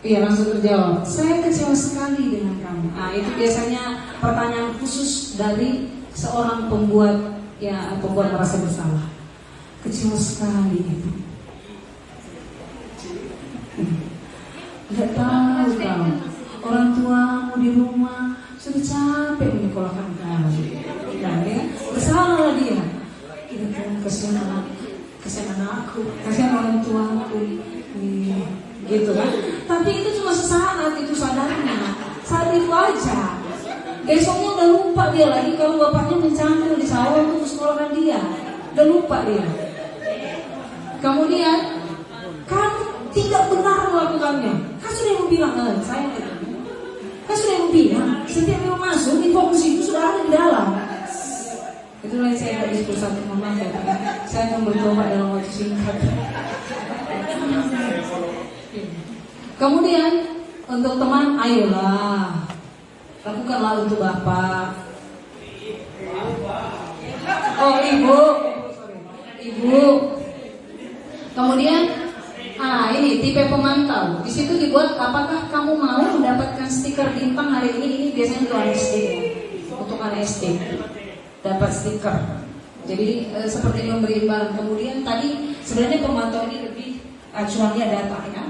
Iya, langsung terjawab. Saya kecewa sekali dengan kamu. Nah, itu biasanya pertanyaan khusus dari seorang pembuat merasa bersalah. Kecewa sekali itu. Gak tahu kamu, orang tuamu di rumah sudah capek menyekolahkan kamu. Nah, ya, bersalah dia. Kira-kira kasihan anakku, kasihan orang tuaku. Gitu kan? Tapi itu cuma sesaat, itu sadarnya saat itu aja. Besoknya udah lupa dia lagi kalau bapaknya mencangkul di sawah untuk sekolahkan dia. Udah lupa dia. Kemudian kamu tidak benar melakukannya. Kan sudah yang bilang, saya kan sudah yang bilang, setiap yang masuk info itu sudah ada di dalam. Itulah saya nggak diskusi satu momen ya. Saya mau bertobat dalam waktu singkat. Kemudian untuk teman, ayolah lakukanlah untuk bapak. Oh ibu. Kemudian, ini tipe pemantau. Di situ dibuat apakah kamu mau mendapatkan stiker bintang hari ini? Ini biasanya untuk anak SD ya. Untuk anak SD dapat stiker. Jadi seperti memberi imbalan. Kemudian tadi sebenarnya pemantau ini lebih acuannya data ya.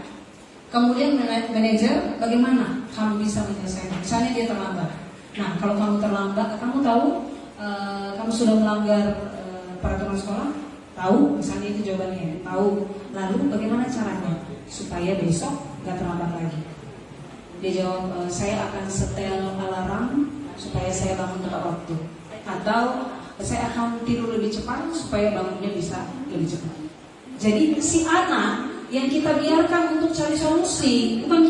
Kemudian manajer, bagaimana kamu bisa menyelesaikan? Misalnya dia terlambat. Nah, kalau kamu terlambat, kamu tahu kamu sudah melanggar peraturan sekolah? Tahu, misalnya itu jawabannya. Tahu. Lalu bagaimana caranya supaya besok nggak terlambat lagi? Dia jawab, saya akan setel alarm supaya saya bangun tepat waktu. Atau saya akan tidur lebih cepat supaya bangunnya bisa lebih cepat. Jadi si anak yang kita biarkan untuk cari solusi, bukan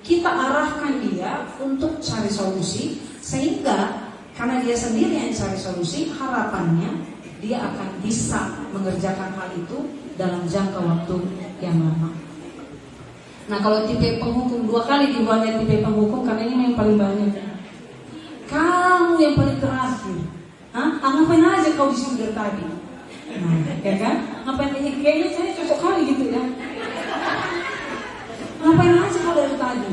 kita arahkan dia untuk cari solusi, sehingga Karena dia sendiri yang cari solusi, harapannya dia akan bisa mengerjakan hal itu dalam jangka waktu yang lama. Nah, kalau tipe penghukum 2 kali dibuatnya tipe penghukum karena ini yang paling banyak. Kamu yang paling terakhir. Hah? Ngapain aja kau di sini dari tadi? Nah, ya kan? Ngapain aja? Kayaknya saya cocok kali gitu ya. Ngapain aja kau dari tadi?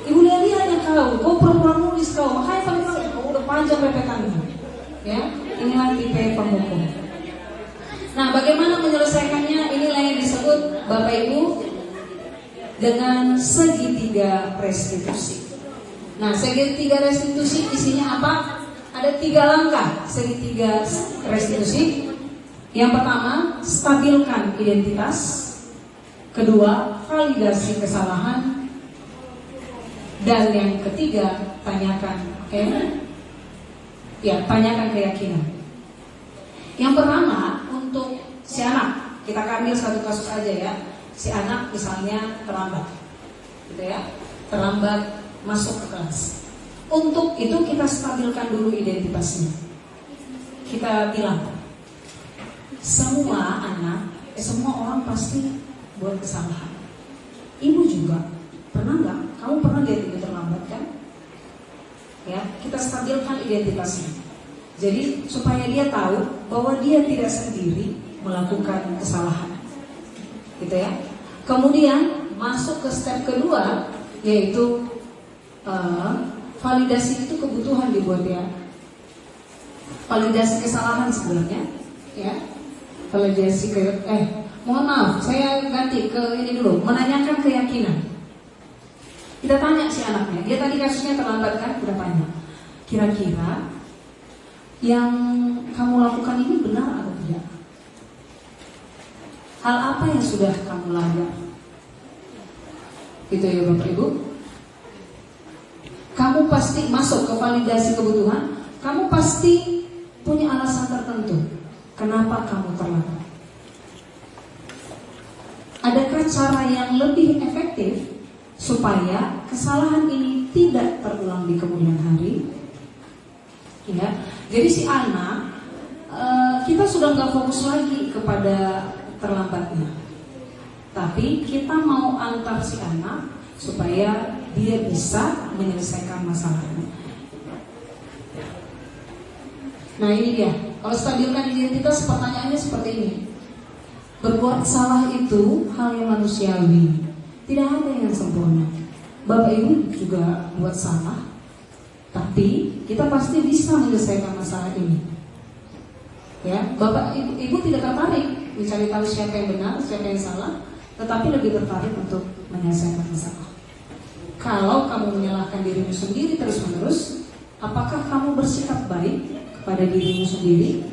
Ibu lihat kau pura-pura nulis kau, makanya paling kau udah panjang repetannya. Ya, inilah tipe penghukum. Nah, bagaimana menyelesaikannya? Inilah yang disebut Bapak Ibu dengan segitiga restitusi. Nah, segitiga restitusi isinya apa? Ada 3 langkah segitiga restitusi. Yang pertama, stabilkan identitas. Kedua, validasi kesalahan. Dan yang ketiga, tanyakan, tanyakan keyakinan. Yang pertama, untuk si anak, kita ambil satu kasus aja ya. Si anak misalnya terlambat, gitu ya, terlambat masuk ke kelas. Untuk itu kita stabilkan dulu identitasnya. Kita bilang, semua anak, semua orang pasti buat kesalahan. Ibu juga pernah nggak? Kamu pernah lihat ibu terlambat kan? Ya, kita stabilkan identitasnya. Jadi supaya dia tahu bahwa dia tidak sendiri melakukan kesalahan, gitu ya. Kemudian masuk ke step kedua, yaitu validasi itu kebutuhan dibuat ya. Validasi kesalahan sebenarnya, ya. Validasi mohon maaf, saya ganti ke ini dulu, menanyakan keyakinan. Kita tanya si anaknya, dia tadi kasusnya terlambat kan, kita tanya, kira-kira yang kamu lakukan ini benar atau tidak? Hal apa yang sudah kamu langgar? Gitu ya Bapak Ibu. Kamu pasti masuk ke validasi kebutuhan. Kamu pasti punya alasan tertentu kenapa kamu terlambat. Adakah cara yang lebih efektif supaya kesalahan ini tidak terulang di kemudian hari? Ya, jadi si anak kita sudah nggak fokus lagi kepada terlambatnya, tapi kita mau antar si anak supaya dia bisa menyelesaikan masalahnya. Nah ini dia, kalau stabilkan identitas, pertanyaannya seperti ini. Berbuat salah itu hal yang manusiawi, tidak ada yang sempurna. Bapak Ibu juga buat salah, tapi kita pasti bisa menyelesaikan masalah ini. Ya, Bapak Ibu tidak tertarik mencari tahu siapa yang benar, siapa yang salah, tetapi lebih tertarik untuk menyelesaikan masalah. Kalau kamu menyalahkan dirimu sendiri terus-menerus, apakah kamu bersikap baik kepada dirimu sendiri?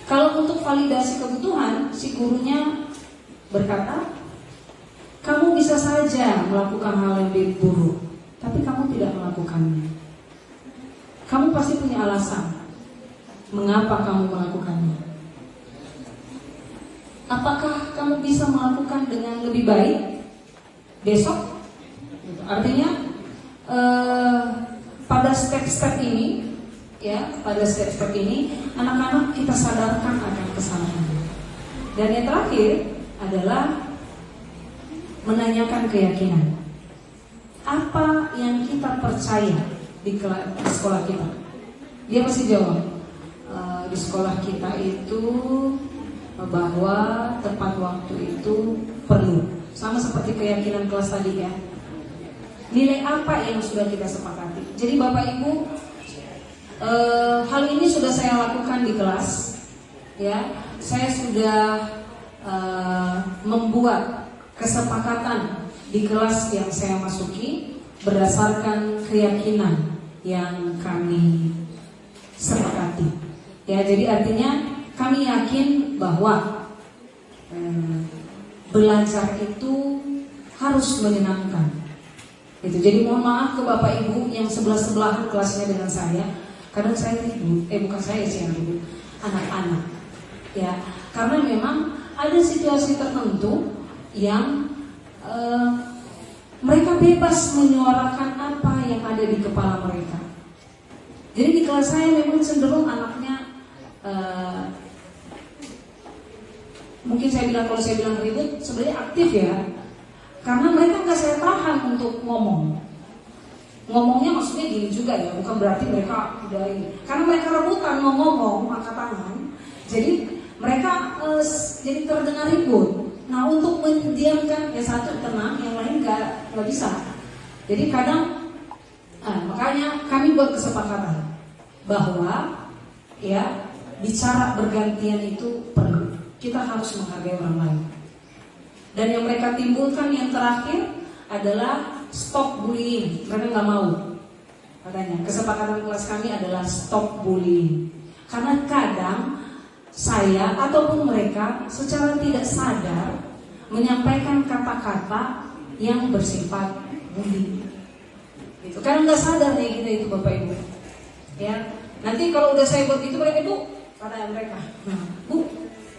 Kalau untuk validasi kebutuhan, si gurunya berkata, kamu bisa saja melakukan hal yang lebih buruk, tapi kamu tidak melakukannya. Kamu pasti punya alasan mengapa kamu melakukannya. Apakah kamu bisa melakukan dengan lebih baik besok? Artinya pada step-step ini, ya, pada step-step ini anak-anak kita sadarkan akan kesalahannya. Dan yang terakhir adalah menanyakan keyakinan. Apa yang kita percaya di sekolah kita? Dia pasti jawab, di sekolah kita itu bahwa tepat waktu itu perlu. Sama seperti keyakinan kelas tadi ya. Nilai apa yang sudah kita sepakati? Jadi Bapak Ibu, hal ini sudah saya lakukan di kelas. Ya, saya sudah membuat kesepakatan di kelas yang saya masuki berdasarkan keyakinan yang kami sepakati. Ya, jadi artinya kami yakin bahwa belajar itu harus menyenangkan. Itu. Jadi mohon maaf ke Bapak Ibu yang sebelah-sebelahan kelasnya dengan saya. Kadang saya ribut, bukan saya sih yang ribut, anak-anak. Ya, karena memang ada situasi tertentu yang mereka bebas menyuarakan apa yang ada di kepala mereka. Jadi di kelas saya memang cenderung anaknya mungkin kalau saya bilang ribut, sebenarnya aktif ya. Karena mereka nggak saya tahan untuk ngomong. Ngomongnya maksudnya gini juga ya, bukan berarti mereka udah ini. Karena mereka rebutan mau ngomong, angkat tangan. Jadi mereka jadi terdengar ribut. Nah untuk mendiamkan yang satu tenang, yang lain nggak bisa. Jadi kadang makanya kami buat kesepakatan bahwa ya bicara bergantian itu perlu. Kita harus menghargai orang lain. Dan yang mereka timbulkan yang terakhir adalah stop bullying. Mereka nggak mau. Katanya kesepakatan kelas kami adalah stop bullying. Karena kadang saya ataupun mereka secara tidak sadar menyampaikan kata-kata yang bersifat bullying. Gitu. Karena nggak sadar nih kita itu Bapak Ibu. Ya, nanti kalau udah saya buat itu mereka itu kata mereka, Bu,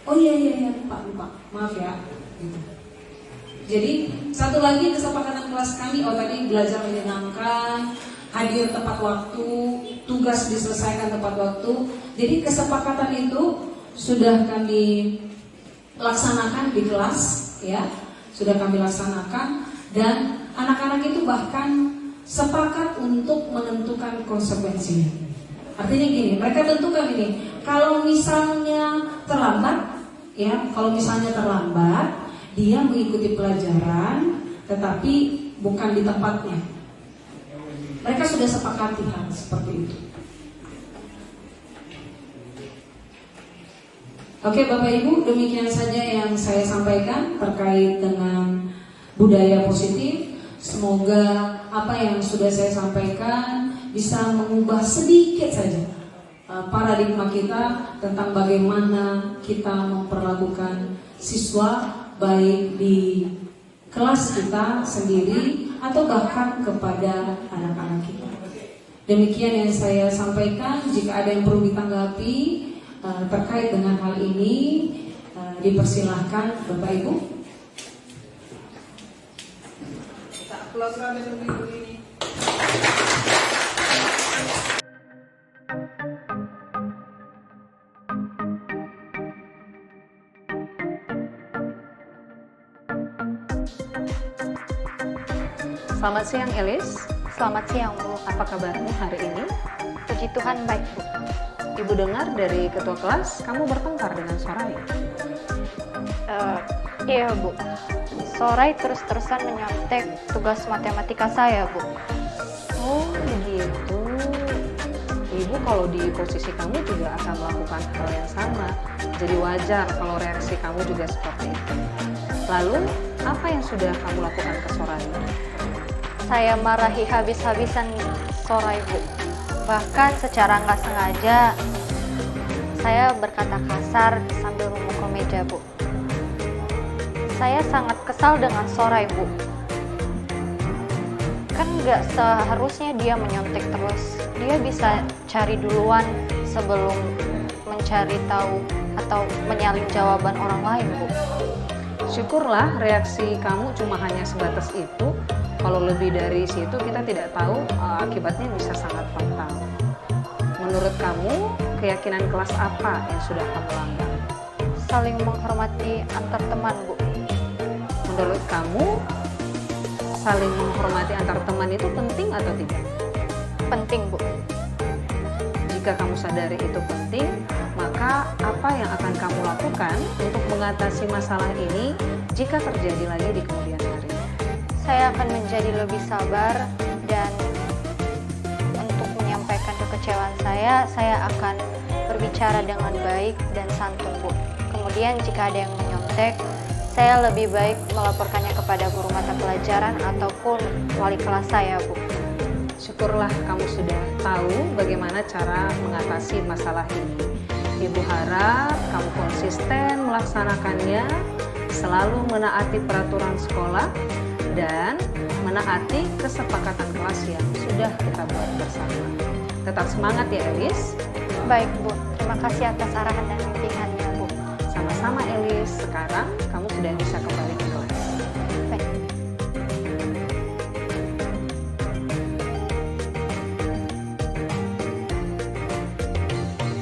oh iya lupa, maaf ya. Gitu. Jadi satu lagi kesepakatan kelas kami, tadi belajar menyenangkan, hadir tepat waktu, tugas diselesaikan tepat waktu. Jadi kesepakatan itu sudah kami laksanakan di kelas, ya, sudah kami laksanakan, dan anak-anak itu bahkan sepakat untuk menentukan konsekuensinya. Artinya gini, mereka tentukan ini, kalau misalnya terlambat, dia mengikuti pelajaran, tetapi bukan di tempatnya. Mereka sudah sepakati hal seperti itu. Oke Bapak Ibu, demikian saja yang saya sampaikan terkait dengan budaya positif. Semoga apa yang sudah saya sampaikan bisa mengubah sedikit saja paradigma kita tentang bagaimana kita memperlakukan siswa, baik di kelas kita sendiri atau bahkan kepada anak-anak kita. Demikian yang saya sampaikan. Jika ada yang perlu ditanggapi terkait dengan hal ini, dipersilahkan Bapak Ibu. Kita aplaus Ibu ini. Selamat siang Elis. Selamat siang Bu. Apa kabarmu hari ini? Puji Tuhan baik Bu. Ibu dengar dari ketua kelas kamu bertengkar dengan Sorai. Iya Bu. Sorai terus-terusan menyontek tugas matematika saya Bu. Oh begitu. Ibu kalau di posisi kamu juga akan melakukan hal yang sama. Jadi wajar kalau reaksi kamu juga seperti itu. Lalu apa yang sudah kamu lakukan ke Sorai? Saya marahi habis-habisan Sorai Bu. Bahkan secara nggak sengaja saya berkata kasar sambil memukul meja Bu. Saya sangat kesal dengan Sorai Bu. Kan nggak seharusnya dia menyontek terus. Dia bisa cari duluan sebelum mencari tahu atau menyalin jawaban orang lain Bu. Syukurlah reaksi kamu cuma hanya sebatas itu. Kalau lebih dari situ kita tidak tahu, akibatnya bisa sangat fatal. Menurut kamu, keyakinan kelas apa yang sudah kamu langgar? Saling menghormati antar teman Bu. Menurut kamu, saling menghormati antar teman itu penting atau tidak? Penting Bu. Jika kamu sadari itu penting, maka apa yang akan kamu lakukan untuk mengatasi masalah ini jika terjadi lagi di kemudian hari? Saya akan menjadi lebih sabar, dan untuk menyampaikan kekecewaan saya akan berbicara dengan baik dan santun Bu. Kemudian jika ada yang menyontek, saya lebih baik melaporkannya kepada guru mata pelajaran ataupun wali kelas saya Bu. Syukurlah kamu sudah tahu bagaimana cara mengatasi masalah ini. Ibu harap kamu konsisten melaksanakannya, selalu menaati peraturan sekolah, dan menaati kesepakatan kelas yang sudah kita buat bersama. Tetap semangat ya Elis. Baik Bu, terima kasih atas arahan dan bimbingannya Bu. Sama-sama Elis, sekarang kamu sudah bisa kembali ke kelas.